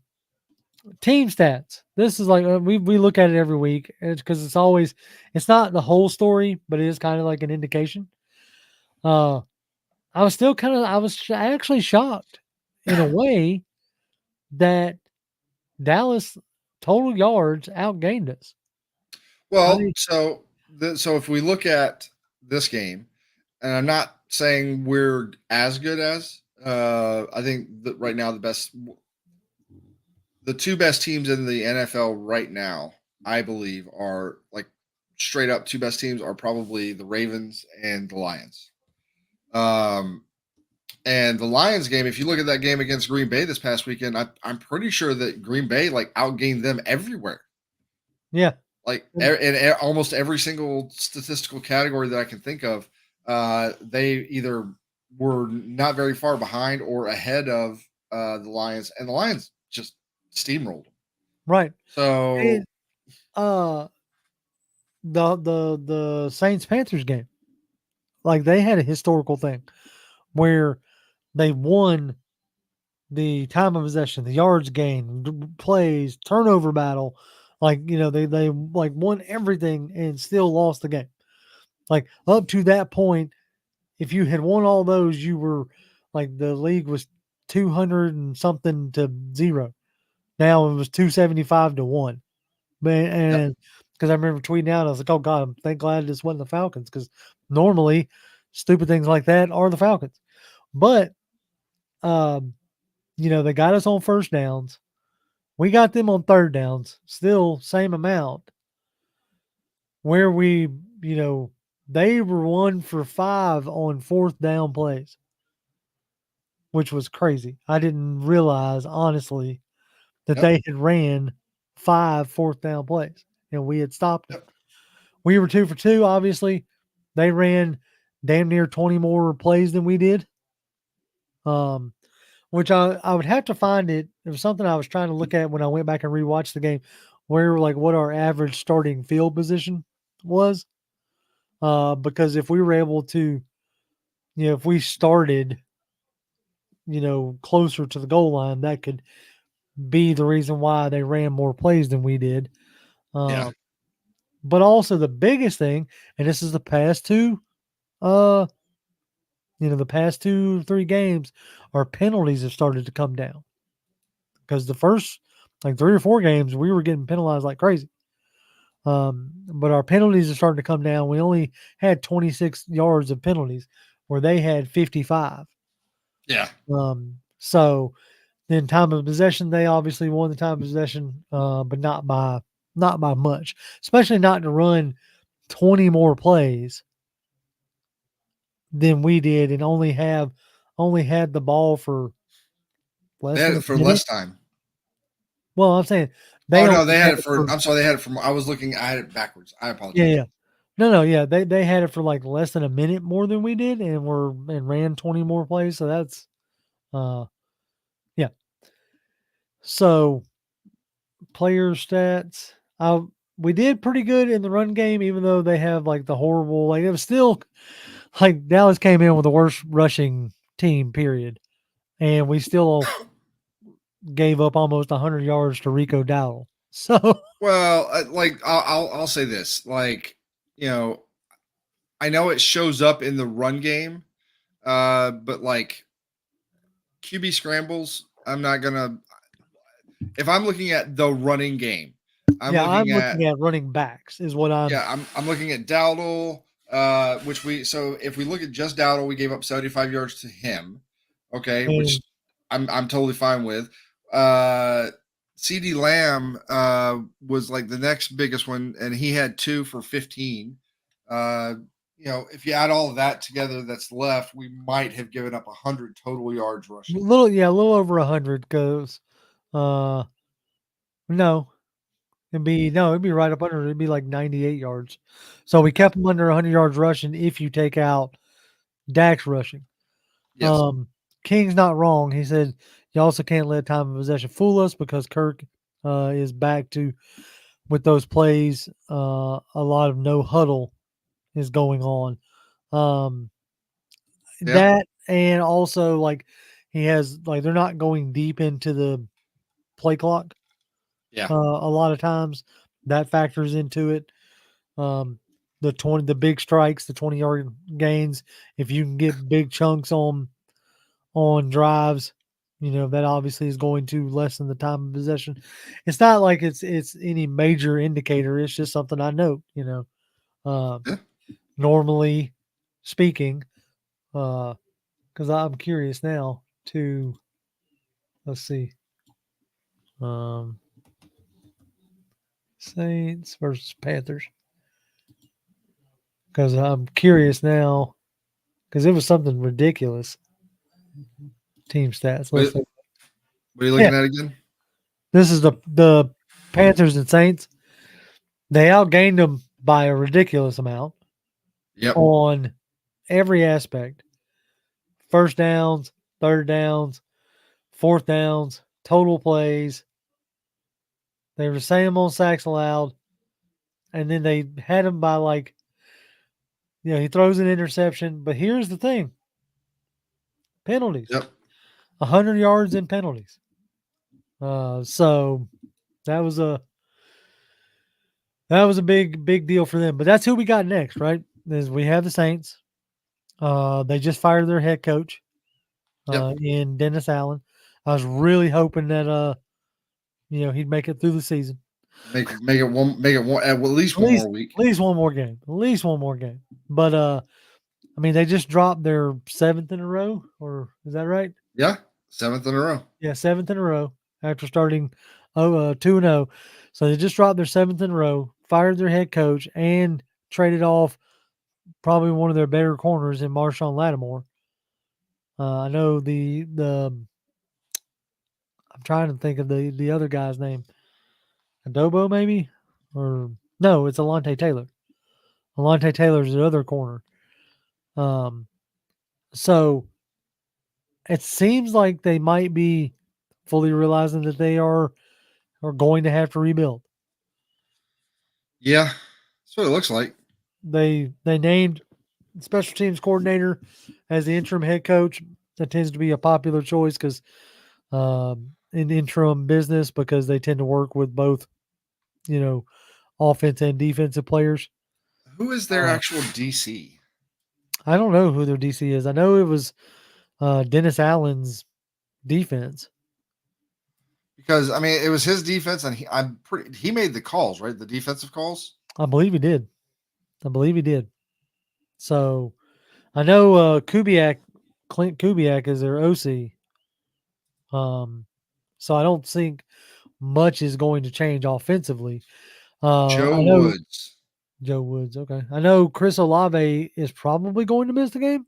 team stats. This is like we look at it every week because it's not the whole story, but it is kind of like an indication. Uh, I was actually shocked in a way that Dallas total yards outgained us. Well, so if we look at this game, and I'm not saying we're as good as, I think that right now the two best teams in the NFL right now, I believe, are like straight up two best teams are probably the Ravens and the Lions. Um, and the Lions game, if you look at that game against Green Bay this past weekend, I'm pretty sure that Green Bay like outgained them everywhere. Yeah. Like in almost every single statistical category that I can think of, they either were not very far behind or ahead of the Lions, and the Lions just steamrolled them. Right. So And uh the Saints Panthers game, like they had a historical thing where they won the time of possession, the yards gained, plays, turnover battle. Like, they like won everything and still lost the game. Like up to that point, if you had won all those, you were like the league was 200 and something to 0. Now it was 275 to 1. Man, yep, and because I remember tweeting out, I was like, "Oh God, I'm thank glad this wasn't the Falcons," because normally stupid things like that are the Falcons. But um, they got us on first downs. We got them on third downs, still same amount. Where you know, they were 1 for 5 on fourth down plays, which was crazy. I didn't realize honestly that yep. they had ran 5 fourth down plays, and we had stopped them. Yep. We were 2 for 2. Obviously, they ran damn near 20 more plays than we did. Which I would have to find it. It was something I was trying to look at when I went back and rewatched the game, where like what our average starting field position was. Because if we were able to, if we started, closer to the goal line, that could be the reason why they ran more plays than we did. Yeah. But also the biggest thing, and this is the past two, uh, the past 2-3 games, our penalties have started to come down. Because the first like 3 or 4 games, we were getting penalized like crazy. But our penalties are starting to come down. We only had 26 yards of penalties, where they had 55. Yeah. So then time of possession, they obviously won the time of possession, but not by much. Especially not to run 20 more plays than we did, and only had the ball for They less had than it a for minute. less time. Well, I'm saying they Oh only no, they had it for. for I'm sorry, they had it from. I was looking. I had it backwards. I yeah, apologize. yeah. No, yeah. They had it for like less than a minute more than we did, and ran 20 more plays. So that's yeah. So player stats. We did pretty good in the run game, even though they have like the horrible, like it was still like Dallas came in with the worst rushing team, period. And we still gave up almost 100 yards to Rico Dowdle. So Well, like I'll say this. Like, you know, I know it shows up in the run game, but like QB scrambles, I'm not gonna. If I'm looking at the running game, I'm yeah, I'm looking at looking at running backs is what I'm. yeah, I'm looking at Dowdle, which we so if we look at just Dowdle, we gave up 75 yards to him. Okay, which And I'm totally fine with. CD Lamb was like the next biggest one, and he had 2 for 15. Uh, if you add all of that together, that's left, we might have given up 100 total yards rushing. a little over 100 because uh no, it'd be right up under. It'd be like 98 yards. So we kept them under 100 yards rushing if you take out Dak's rushing. Yes. King's not wrong. He said you also can't let time of possession fool us because Kirk is back to with those plays. A lot of no huddle is going on. Um, Yeah. that and also like he has like they're not going deep into the play clock. Yeah. A lot of times that factors into it. Um, the big strikes, the 20-yard gains. If you can get big chunks on drives, that obviously is going to lessen the time of possession. It's not like it's any major indicator. It's just something I note. Uh, Yeah. Normally speaking, because I'm curious now to let's see, um, Saints versus Panthers. Because I'm curious now, because it was something ridiculous. Team stats. Let's What, see. what are you Yeah, looking at again? this is the Panthers and Saints. They outgained them by a ridiculous amount Yep. on every aspect. First downs, third downs, fourth downs, total plays. They were the same on sacks allowed. And then they had him by like, he throws an interception. But here's the thing: penalties. Yep. 100 yards in penalties. So that was a big deal for them. But that's who we got next, right? Is we have the Saints. They just fired their head coach Yep. in Dennis Allen. I was really hoping that he'd make it through the season. Make it one at least one more week. At least one more game. At least one more game. But I mean, they just dropped their 7th in a row, or is that right? Yeah. 7th in a row. Yeah, 7th in a row after starting 2-0. So they just dropped their 7th in a row, fired their head coach, and traded off probably one of their better corners in Marshawn Lattimore. I know I'm trying to think of the other guy's name. Adobo maybe, or no, it's Alontae Taylor. Alontae Taylor's the other corner. Um, so it seems like they might be fully realizing that they are going to have to rebuild. Yeah, that's what it looks like. They named special teams coordinator as the interim head coach. That tends to be a popular choice because in interim business because they tend to work with both, you know, offense and defensive players. Who is their actual DC? I don't know who their DC is. I know it was Dennis Allen's defense. Because I mean, it was his defense, and he made the calls, right? The defensive calls. I believe he did. I believe he did. So I know Kubiak, Clint Kubiak is their OC. So I don't think much is going to change offensively. Joe I know Woods. Joe Woods. Okay, I know Chris Olave is probably going to miss the game.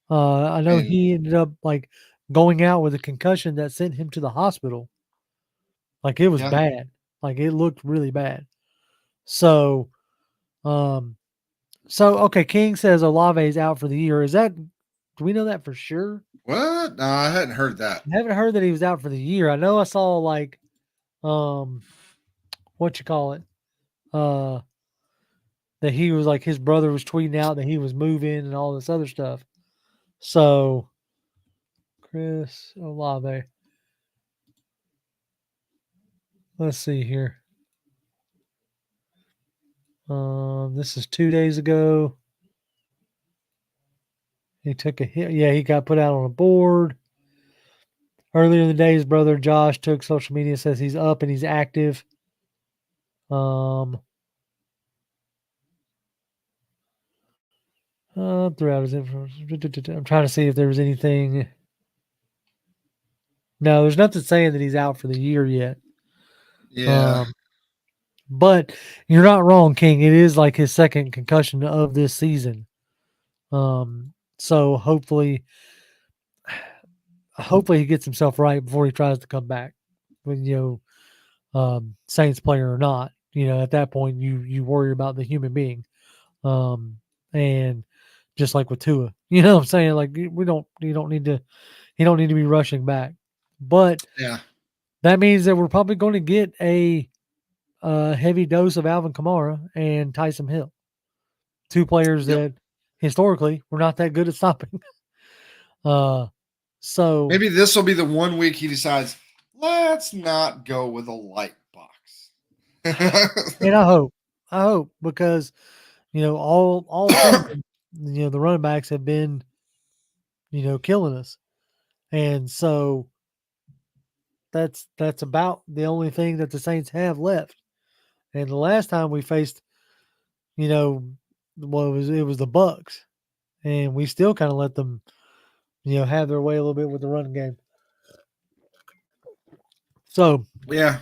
I know And he ended up like going out with a concussion that sent him to the hospital. Like it was yeah, bad. Like it looked really bad. So, um, okay. King says Olave is out for the year. Is that? Do we know that for sure? what? No, I hadn't heard that. I haven't heard that he was out for the year. I know I saw like, um, what you call it? Uh, that he was like his brother was tweeting out that he was moving and all this other stuff. So, Chris Olave. Let's see here. This is 2 days ago. He took a hit. Yeah, he got put out on a board. Earlier in the day, his brother Josh took social media, says he's up and he's active. Throughout his information. I'm trying to see if there was anything. No, there's nothing saying that he's out for the year yet. Yeah, But you're not wrong, King. It is like his second concussion of this season. So hopefully he gets himself right before he tries to come back. When Saints player or not, at that point you worry about the human being. And just like with Tua, what I'm saying? Like he don't need to be rushing back. But yeah, that means that we're probably going to get a heavy dose of Alvin Kamara and Tyson Hill. Two players yep. that historically were not that good at stopping. So Maybe this will be the 1 week he decides, let's not go with a light box. and I hope because all season, the running backs have been killing us, and so that's about the only thing that the Saints have left. And the last time we faced, it was the Bucs, and we still kind of let them, have their way a little bit with the running game. So yeah,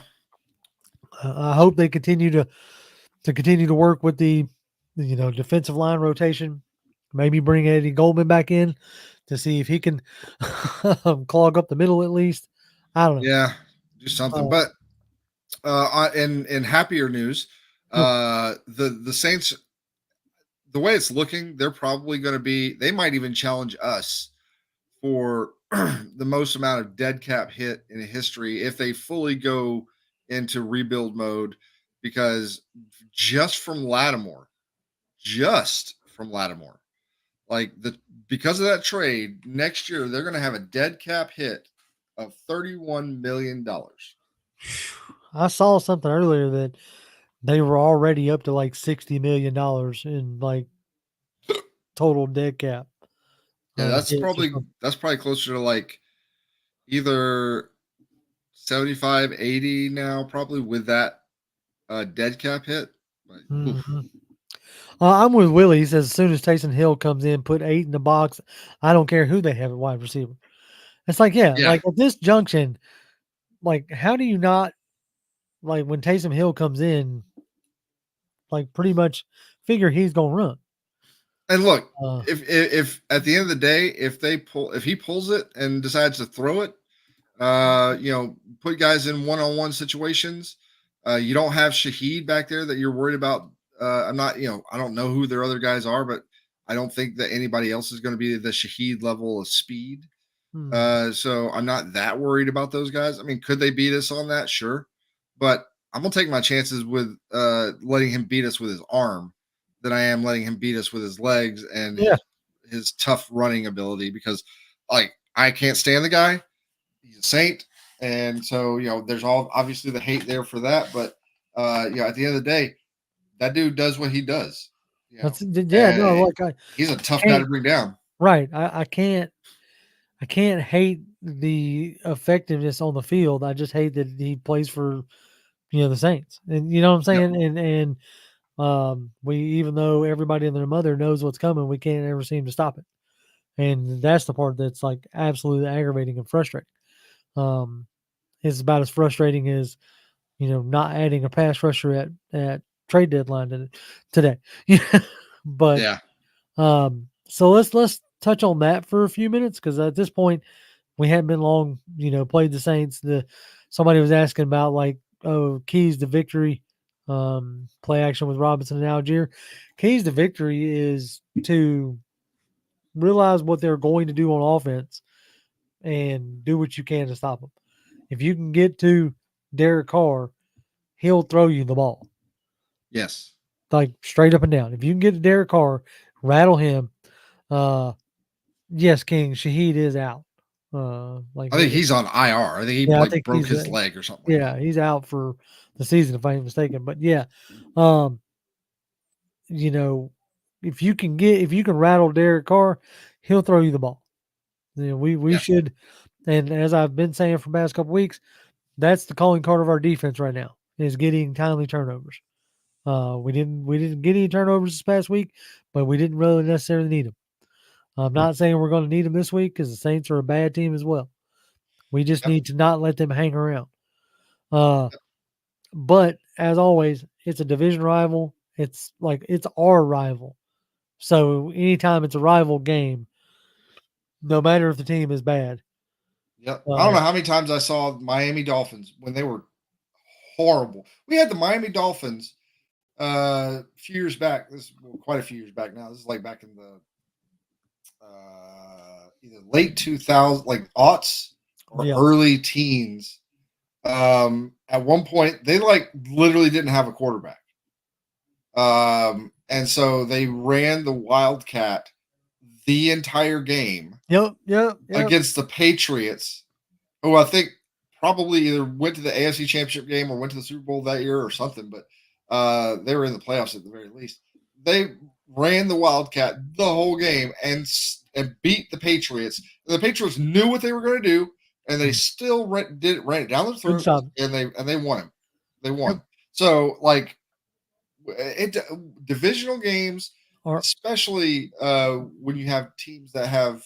I hope they continue to work with the defensive line rotation. Maybe bring Eddie Goldman back in to see if he can clog up the middle at least. I don't know. yeah, do something. But in happier news, the Saints, the way it's looking, they're probably going to be. They might even challenge us for the most amount of dead cap hit in history if they fully go into rebuild mode, because just from Lattimore, like because of that trade, next year they're going to have a dead cap hit of $31 million. I saw something earlier that they were already up to like $60 million in like total dead cap. Yeah, Hits. that's probably closer to like either 75, 80 now, probably with that dead cap hit. But, Mm-hmm. I'm with Willie. He says as soon as Taysom Hill comes in, put 8 in the box. I don't care who they have at wide receiver. It's like, yeah, yeah, like at this junction, like how do you not like when Taysom Hill comes in, like pretty much figure he's gonna run. and look, Uh, if at the end of the day, if he pulls it and decides to throw it, put guys in one-on-one situations, You don't have Shaheed back there that you're worried about. I'm not, I don't know who their other guys are, but I don't think that anybody else is going to be the Shaheed level of speed. Hmm. So I'm not that worried about those guys. I mean, could they beat us on that? Sure. But I'm gonna take my chances with letting him beat us with his arm than I am letting him beat us with his legs and Yeah. his tough running ability because like I can't stand the guy. He's a saint. And so, there's all obviously the hate there for that. But at the end of the day, that dude does what he does. Yeah, no, And like he's a I tough guy can't to bring down. right. I can't hate the effectiveness on the field. I just hate that he plays for, the Saints. And you know what I'm Yep. saying? And we, even though everybody and their mother knows what's coming, we can't ever seem to stop it. And that's the part that's like absolutely aggravating and frustrating. Um, it's about as frustrating as, not adding a pass rusher at trade deadline today. But Yeah. so let's touch on that for a few minutes because at this point we hadn't been long, played the Saints. Somebody was asking about like, keys to victory, play action with Robinson and Algier. Keys to victory is to realize what they're going to do on offense and do what you can to stop them. If you can get to Derek Carr, he'll throw you the ball. Yes. Like straight up and down. If you can get to Derek Carr, rattle him. Yes, King Shaheed is out. I think he's on IR. I think he yeah, I like think broke his leg or something like that. he's out for the season if I ain't mistaken. But yeah, um, you know, if you can rattle Derek Carr, he'll throw you the ball. We Yeah. should, and as I've been saying for the past couple weeks, that's the calling card of our defense right now is getting timely turnovers. We didn't get any turnovers this past week, but we didn't really necessarily need them. I'm not saying we're going to need them this week because the Saints are a bad team as well. We just Yep. need to not let them hang around. But as always, it's a division rival. It's like it's our rival. So anytime it's a rival game, no matter if the team is bad. Yep. I don't Uh, know how many times I saw Miami Dolphins when they were horrible. We had the Miami Dolphins a few years back. This is quite a few years back now. This is like back in the either late 2000s, like aughts or yeah. early teens. At one point, they like literally didn't have a quarterback. And so they ran the Wildcat the entire game Yep. against the Patriots, who I think probably either went to the AFC Championship game or went to the Super Bowl that year or something, but they were in the playoffs at the very least. They ran the Wildcat the whole game and beat the Patriots. And the Patriots knew what they were going to do, and they still ran it down their Good throats, job. and they won him. They Yep. won. So like divisional games, Or especially when you have teams that have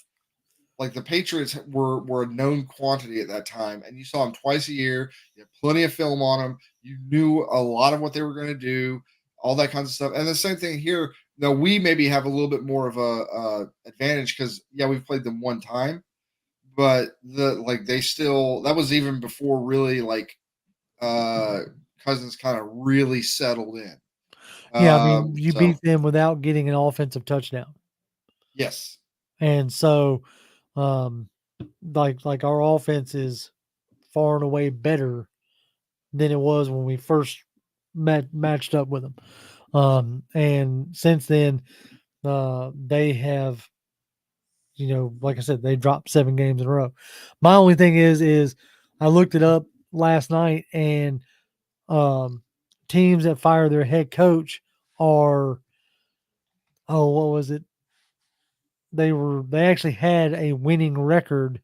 like the Patriots were a known quantity at that time, and you saw them twice a year. You had plenty of film on them. You knew a lot of what they were going to do, all that kinds of stuff. And the same thing here. Now we maybe have a little bit more of a advantage because we've played them one time, but they still that was even before really like Cousins kind of really settled in. yeah, I mean, you So beat them without getting an offensive touchdown. yes, And so like our offense is far and away better than it was when we first matched up with them. And since then, they have, like I said, they dropped 7 games in a row. My only thing is I looked it up last night, and teams that fire their head coach are, what was it? They actually had a winning record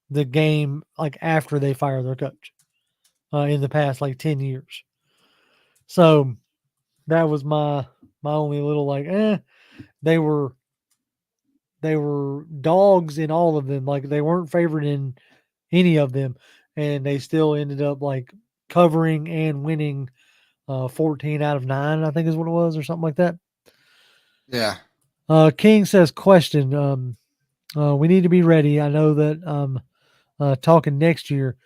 the game like after they fire their coach in the past like 10 years. So that was my only little like they were dogs in all of them. Like they weren't favored in any of them, and they still ended up like covering and winning 14 out of 9, I think is what it was, or something like that. yeah, King says, question. We need to be ready. I know that talking next year.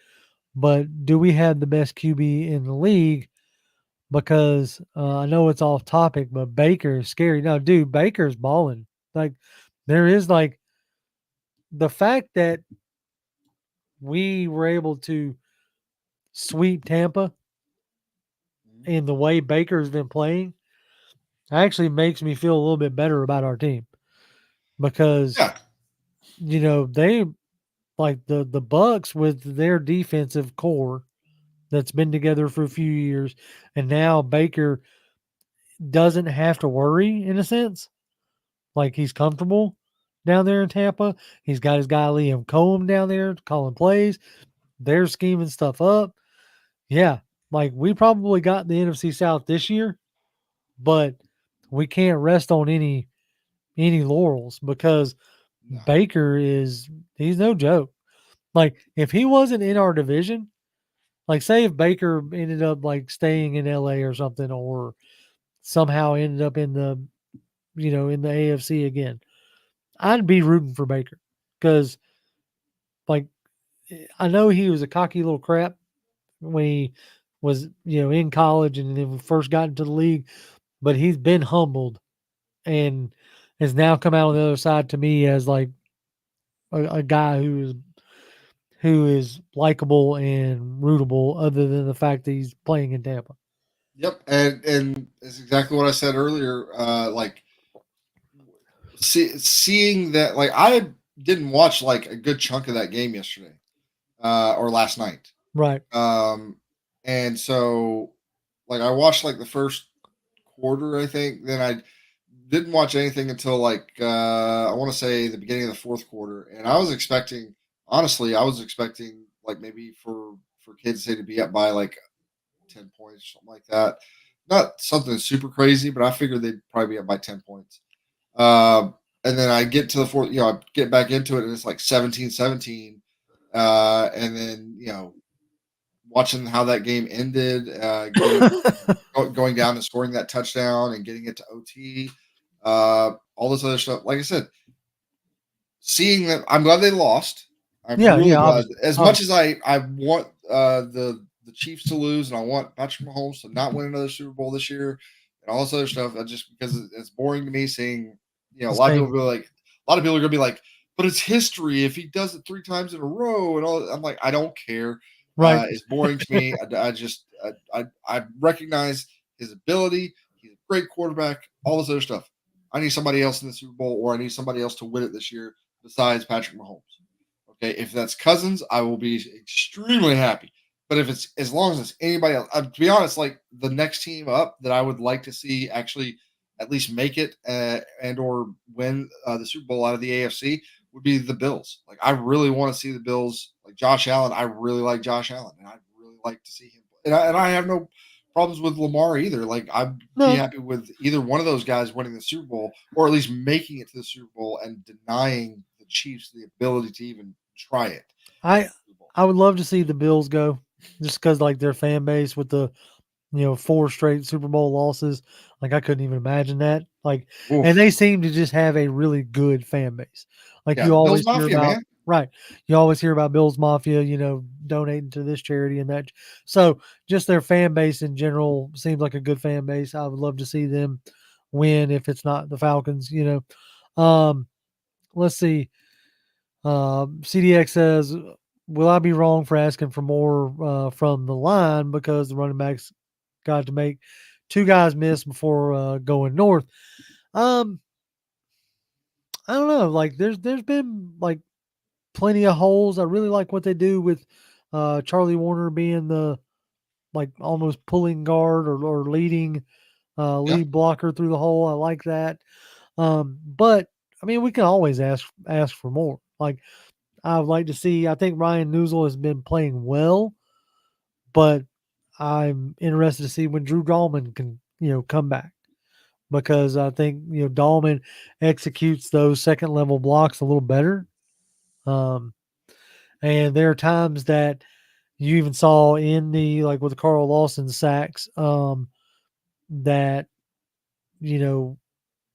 but do we have the best QB in the league? Because I know it's off topic, but Baker is scary. No, dude, Baker's balling. Like, there is like the fact that we were able to sweep Tampa Mhm. in the way Baker's been playing actually makes me feel a little bit better about our team because Yeah. they like the Bucs with their defensive core that's been together for a few years, and now Baker doesn't have to worry in a sense. Like he's comfortable down there in Tampa. He's got his guy Liam Cohen down there calling plays. They're scheming stuff up. Yeah, like we probably got the NFC South this year, but we can't rest on any laurels because No. Baker he's no joke. Like if he wasn't in our division, like say if Baker ended up like staying in LA or something or somehow ended up in the AFC again, I'd be rooting for Baker because like I know he was a cocky little crap when he was in college and then first got into the league, but he's been humbled and has now come out on the other side to me as like a guy who is likable and rootable, other than the fact that he's playing in Tampa. Yep, and it's exactly what I said earlier. Like seeing that, like I didn't watch like a good chunk of that game yesterday or last night. Right. Um, and so like I watched like the first quarter, I think. Then I didn't watch anything until like I want to say the beginning of the fourth quarter, and I was expecting, honestly, I was expecting like maybe for Kansas City to be up by like 10 points, something like that. Not something super crazy, but I figured they'd probably be up by 10 points. And then I get to the fourth, I get back into it, and it's like 17-17. And then watching how that game ended, going down and scoring that touchdown and getting it to OT, all this other stuff. Like I said, seeing that, I'm glad they lost. I'm Yeah, really yeah, glad. obviously, As much as obviously. I want the Chiefs to lose, and I want Patrick Mahomes to not win another Super Bowl this year, and all this other stuff, I just because it's boring to me seeing. A The lot of people same. be like, a lot of people are gonna be like, but it's history if he does it 3 times in a row, and all. I'm like, I don't care. Right. It's boring to me. I just I recognize his ability. He's a great quarterback. All this other stuff. I need somebody else in the Super Bowl, or I need somebody else to win it this year besides Patrick Mahomes. Okay, if that's Cousins, I will be extremely happy. But if it's as long as it's anybody else, to be honest, like the next team up that I would like to see actually at least make it and or win the Super Bowl out of the AFC would be the Bills. Like I really want to see the Bills, like Josh Allen. I really like Josh Allen, and I'd really like to see him. And I have no problems with Lamar either. Like I'd be No, happy with either one of those guys winning the Super Bowl, or at least making it to the Super Bowl and denying the Chiefs the ability to even try it. I I would love to see the Bills go, just because like their fan base with the 4 straight Super Bowl losses. Like I couldn't even imagine that. Like, and Oof. they seem to just have a really good fan base. Like Yeah, you the Bills always hear Mafia, about, man. right? You always hear about Bills Mafia, donating to this charity and that. So just their fan base in general seems like a good fan base. I would love to see them win if it's not the Falcons. Let's see. CDX says, "Will I be wrong for asking for more from the line because the running backs got to make 2 guys miss before going north?" Um, I don't know. Like, there's been like plenty of holes. I really like what they do with Charlie Warner being the like almost pulling guard or leading Yeah. lead blocker through the hole. I like that. But I mean, we can always ask for more. Like I would like to see. I think Ryan Newsel has been playing well, but I'm interested to see when Drew Dahlman can come back because I think Dahlman executes those second level blocks a little better. Um, and there are times that you even saw in the like with the Carl Lawson sacks that you know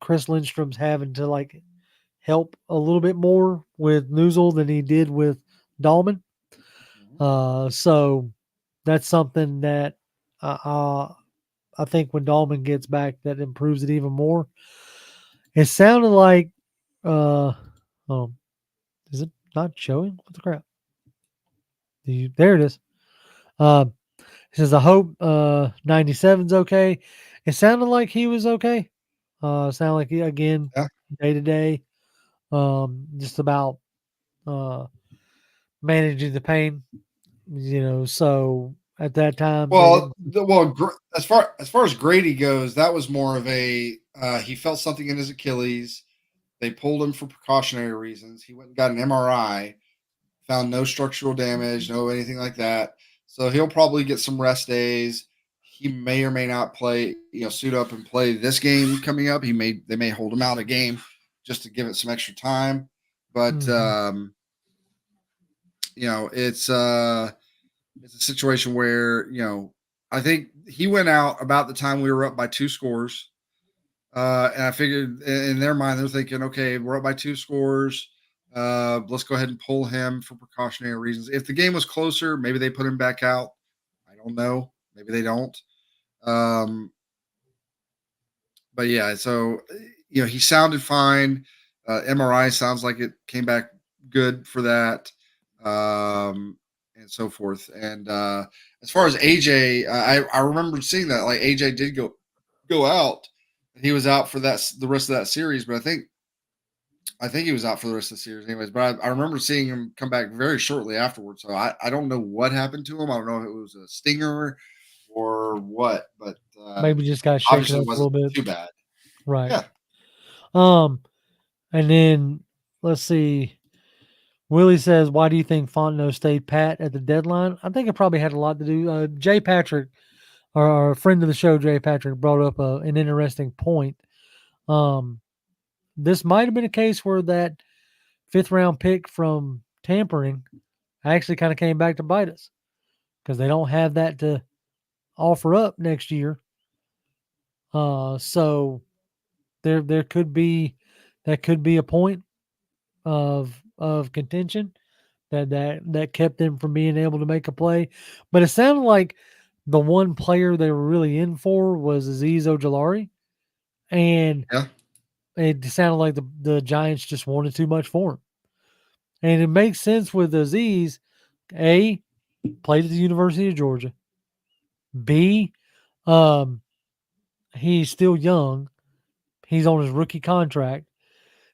Chris Lindstrom's having to like help a little bit more with Newsel than he did with Dahlman. So that's something that I think when Dahlman gets back, that improves it even more. It sounded like, oh, is it not showing? What the crap? There it is. Uh, it says, I hope 97's okay. It sounded like he was okay. Sounded like, again, Yeah. day to day, just about uh, managing the pain, so at that time they Well, didn't. as far as Grady goes, that was more of a he felt something in his Achilles. They pulled him for precautionary reasons. He went and got an MRI, found no structural damage, no anything like that. So he'll probably get some rest days. He may or may not play, suit up and play this game coming up. They may hold him out a game just to give it some extra time. But Mhm. it's a situation where, I think he went out about the time we were up by 2 scores. And I figured in their mind, they're thinking, okay, we're up by 2 scores. Let's go ahead and pull him for precautionary reasons. If the game was closer, maybe they put him back out. I don't know. Maybe they don't. Um, but yeah, so he sounded fine. MRI sounds like it came back good for that, and so forth. And as far as AJ, I remember seeing that like AJ did go out. He was out for the rest of that series, but I think he was out for the rest of the series, anyways. But I remember seeing him come back very shortly afterwards. So I don't know what happened to him. I don't know if it was a stinger or what, but Maybe just got shaken obviously up it a wasn't little bit. too bad. Right. Yeah. Um, and then let's see. Willie says, "Why do you think Fontenot stayed pat at the deadline?" I think it probably had a lot to do. Jay Patrick, our friend of the show, Jay Patrick, brought up an interesting point. Um, this might have been a case where that fifth round pick from tampering actually kind of came back to bite us because they don't have that to offer up next year. So there could be that could be a point of contention that kept them from being able to make a play. But it sounded like the one player they were really in for was Azeez Ojulari, and Yeah. it sounded like the Giants just wanted too much for him. And it makes sense with Azeez. A, played at the University of Georgia. B, um, he's still young. He's on his rookie contract.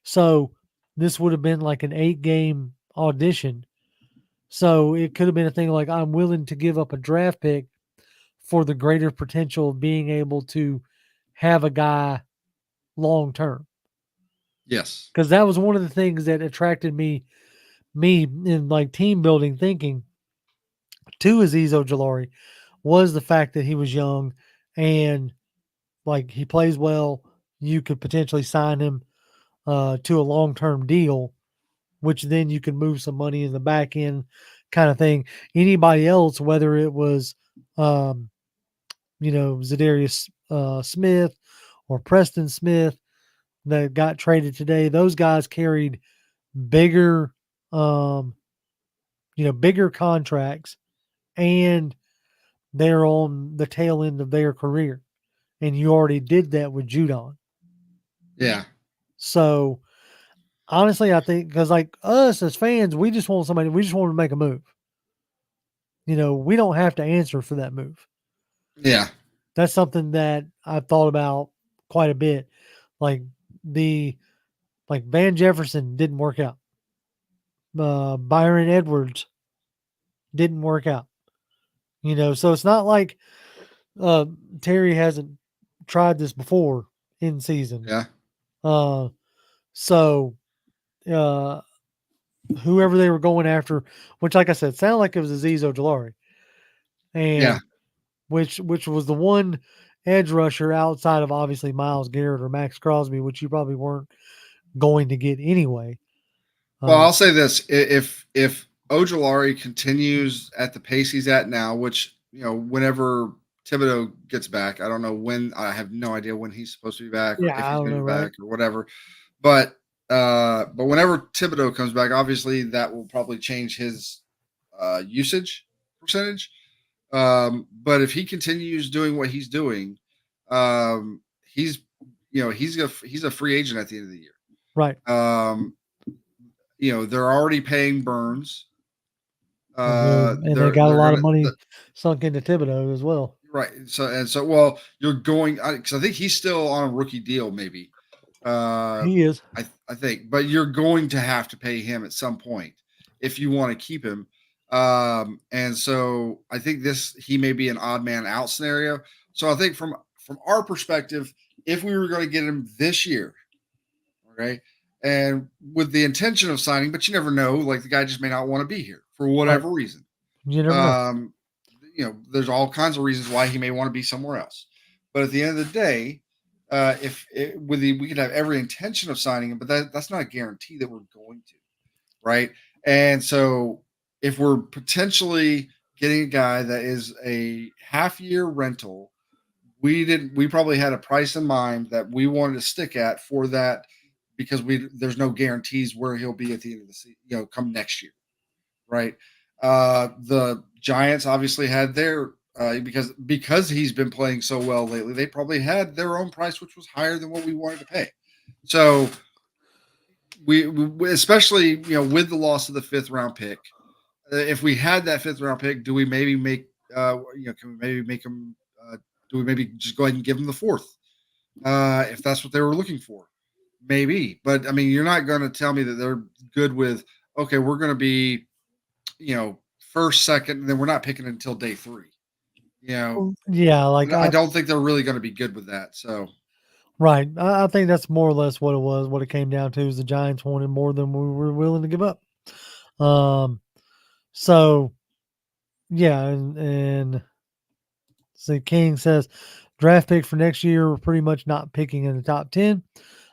So this would have been like an 8-game audition. So it could have been a thing like, I'm willing to give up a draft pick for the greater potential of being able to have a guy long term. Yes. Because that was one of the things that attracted me in like team building thinking to Azeez Ojulari was the fact that he was young and like he plays well. You could potentially sign him to a long term deal, which then you can move some money in the back end kind of thing. Anybody else, whether it was, um, Zadarius Smith or Preston Smith that got traded today, those guys carried bigger, um, bigger contracts and they're on the tail end of their career. And you already did that with Judon. Yeah. So honestly, I think because like us as fans, we just want to make a move. We don't have to answer for that move. Yeah. That's something that I've thought about quite a bit. Like the Van Jefferson didn't work out. Byron Edwards didn't work out. So it's not like uh, Terry hasn't tried this before in season. Yeah. Uh, so uh, whoever they were going after, which like I said, sounded like it was Azeez Ojulari, Yeah. and which was the one edge rusher outside of obviously Myles Garrett or Max Crosby, which you probably weren't going to get anyway. Well, I'll say this: if Ojulari continues at the pace he's at now, which whenever Thibodeau gets back, I don't know when. I have no idea when he's supposed to be back or Yeah, if I he's don't going know, to be right? back or whatever. But whenever Thibodeau comes back, obviously that will probably change his usage percentage. But if he continues doing what he's doing, he's he's a free agent at the end of the year. Right. They're already paying Burns. And they got a lot of money sunk into Thibodeau as well. Right. So well, you're going because I think he's still on a rookie deal, maybe. He is. I think, but you're going to have to pay him at some point if you want to keep him. And so I think he may be an odd man out scenario. So I think from our perspective, if we were going to get him this year, okay, and with the intention of signing, but you never know, like the guy just may not want to be here for whatever reason. You never know. There's all kinds of reasons why he may want to be somewhere else. But at the end of the day, we could have every intention of signing him, but that's not a guarantee that we're going to, right? And so if we're potentially getting a guy that is a half-year rental, we probably had a price in mind that we wanted to stick at for that because there's no guarantees where he'll be at the end of the season, come next year, right? The Giants obviously had their because he's been playing so well lately, they probably had their own price, which was higher than what we wanted to pay. So we especially with the loss of the 5th round pick, if we had that 5th round pick, do we maybe make can we maybe make him? Do we maybe just go ahead and give him the 4th if that's what they were looking for? Maybe, but I mean, you're not going to tell me that they're good with okay, we're going to be first, second, and then we're not picking until day 3. Yeah, like I don't think they're really going to be good with that. So, right, I think that's more or less what it was. What it came down to is the Giants wanted more than we were willing to give up. So yeah, and see, King says draft pick for next year. We're pretty much not picking in the top 10.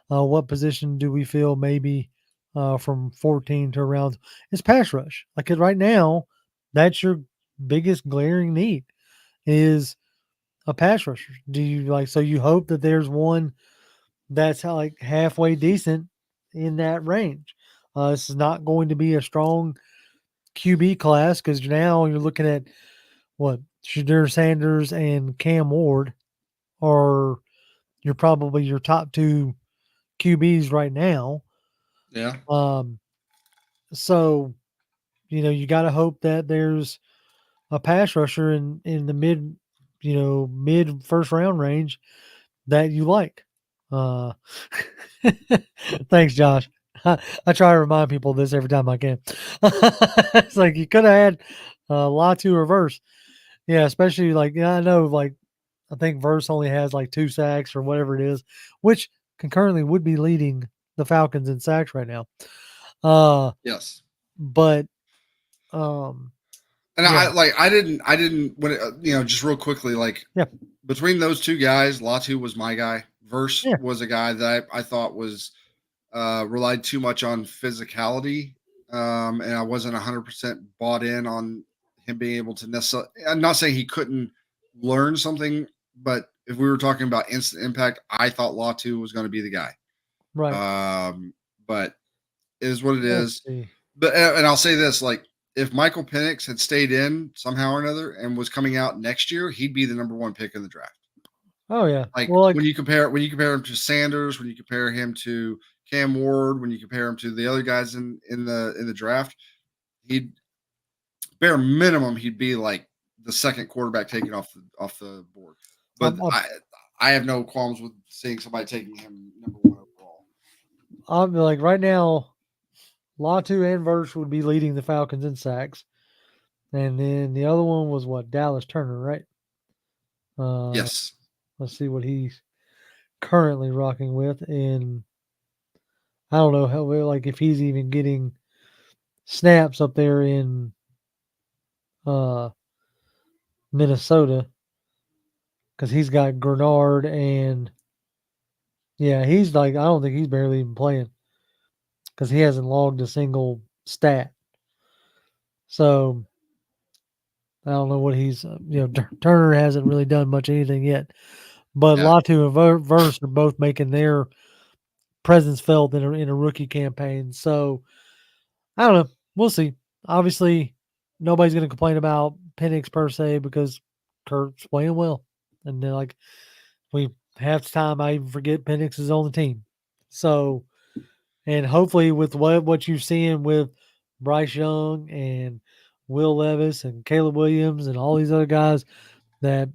What position do we feel maybe from 14 to around? It's pass rush. Like right now, that's your biggest glaring need is a pass rusher. Do you so you hope that there's one that's like halfway decent in that range. This is not going to be a strong QB class because now you're looking at what Shadur Sanders and Cam Ward are you're probably your top 2 QBs right now. Yeah. So, you got to hope that there's a pass rusher in the mid first round range that you like. Thanks, Josh. I try to remind people of this every time I can. It's like you could have had Latu or Verse. Yeah, especially I know I think Verse only has 2 sacks or whatever it is, which concurrently would be leading the Falcons in sacks right now. Yes. But and yeah. I didn't when it, just real quickly between those 2 guys, Latu was my guy. Verse was a guy that I thought was relied too much on physicality, and I wasn't 100% bought in on him being able to necessarily. I'm not saying he couldn't learn something, but if we were talking about instant impact, I thought Latu was going to be the guy. Right. But it is what it is. But and I'll say this: if Michael Penix had stayed in somehow or another and was coming out next year, he'd be the number 1 pick in the draft. Oh yeah. When you compare him to Sanders, when you compare him to Cam Ward, when you compare him to the other guys in the draft, he'd bare minimum he'd be like the second quarterback taken off the board. But I have no qualms with seeing somebody taking him number 1 overall. I'm right now, Latu and Verse would be leading the Falcons in sacks, and then the other one was Dallas Turner, right? Yes. Let's see what he's currently rocking with, and I don't know how if he's even getting snaps up there in Minnesota because he's got Grenard and he's I don't think he's barely even playing because he hasn't logged a single stat. So I don't know what he's Turner hasn't really done much anything yet, but Latu and Verse are both making their presence felt in a rookie campaign. So I don't know. We'll see. Obviously, nobody's going to complain about Penix per se because Kirk's playing well. And then, like, we half the time I even forget Penix is on the team. So, and hopefully with what you're seeing with Bryce Young and Will Levis and Caleb Williams and all these other guys, that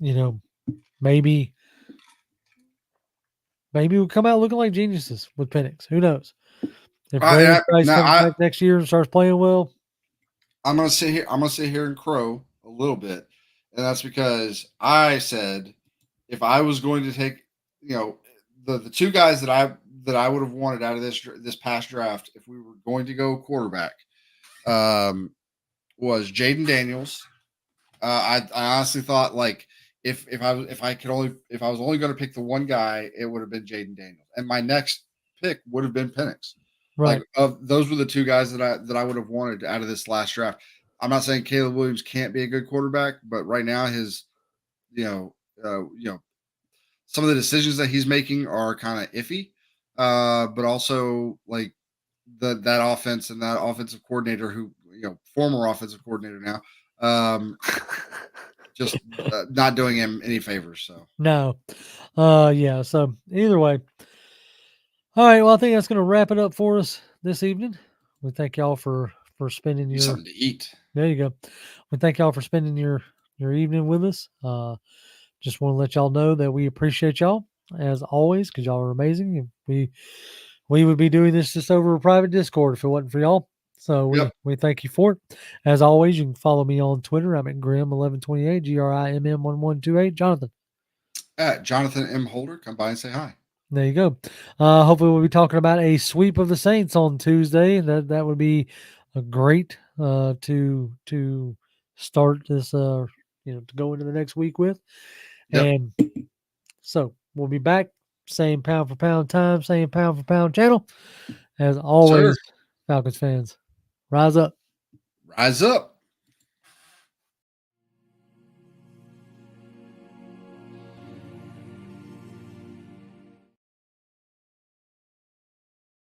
maybe we'll come out looking like geniuses with Penix. Who knows? If Brandon Price comes back next year and starts playing well, I'm gonna sit here and crow a little bit, and that's because I said if I was going to take, the two guys that I would have wanted out of this past draft, if we were going to go quarterback, was Jaden Daniels. I honestly thought, like, if I was only going to pick the one guy, it would have been Jaden Daniels, and my next pick would have been Penix. right? Like, those were the two guys that I would have wanted out of this last draft. I'm not saying Caleb Williams can't be a good quarterback, but right now his, some of the decisions that he's making are kind of iffy. But also, like, that offense and that offensive coordinator, who, former offensive coordinator now, just not doing him any favors. So no, yeah. So either way, all right. Well, I think that's going to wrap it up for us this evening. We thank y'all for spending your something to eat. There you go. We thank y'all for spending your evening with us. Just want to let y'all know that we appreciate y'all as always because y'all are amazing. We would be doing this just over a private Discord if it wasn't for y'all. So we thank you for it. As always, you can follow me on Twitter. I'm at Grimm1128, GRIMM1128. Jonathan. At Jonathan M. Holder, come by and say hi. There you go. Hopefully we'll be talking about a sweep of the Saints on Tuesday. That would be a great to start this to go into the next week with. Yep. And so we'll be back, same pound for pound time, same pound for pound channel. As always, Falcons fans, rise up. Rise up.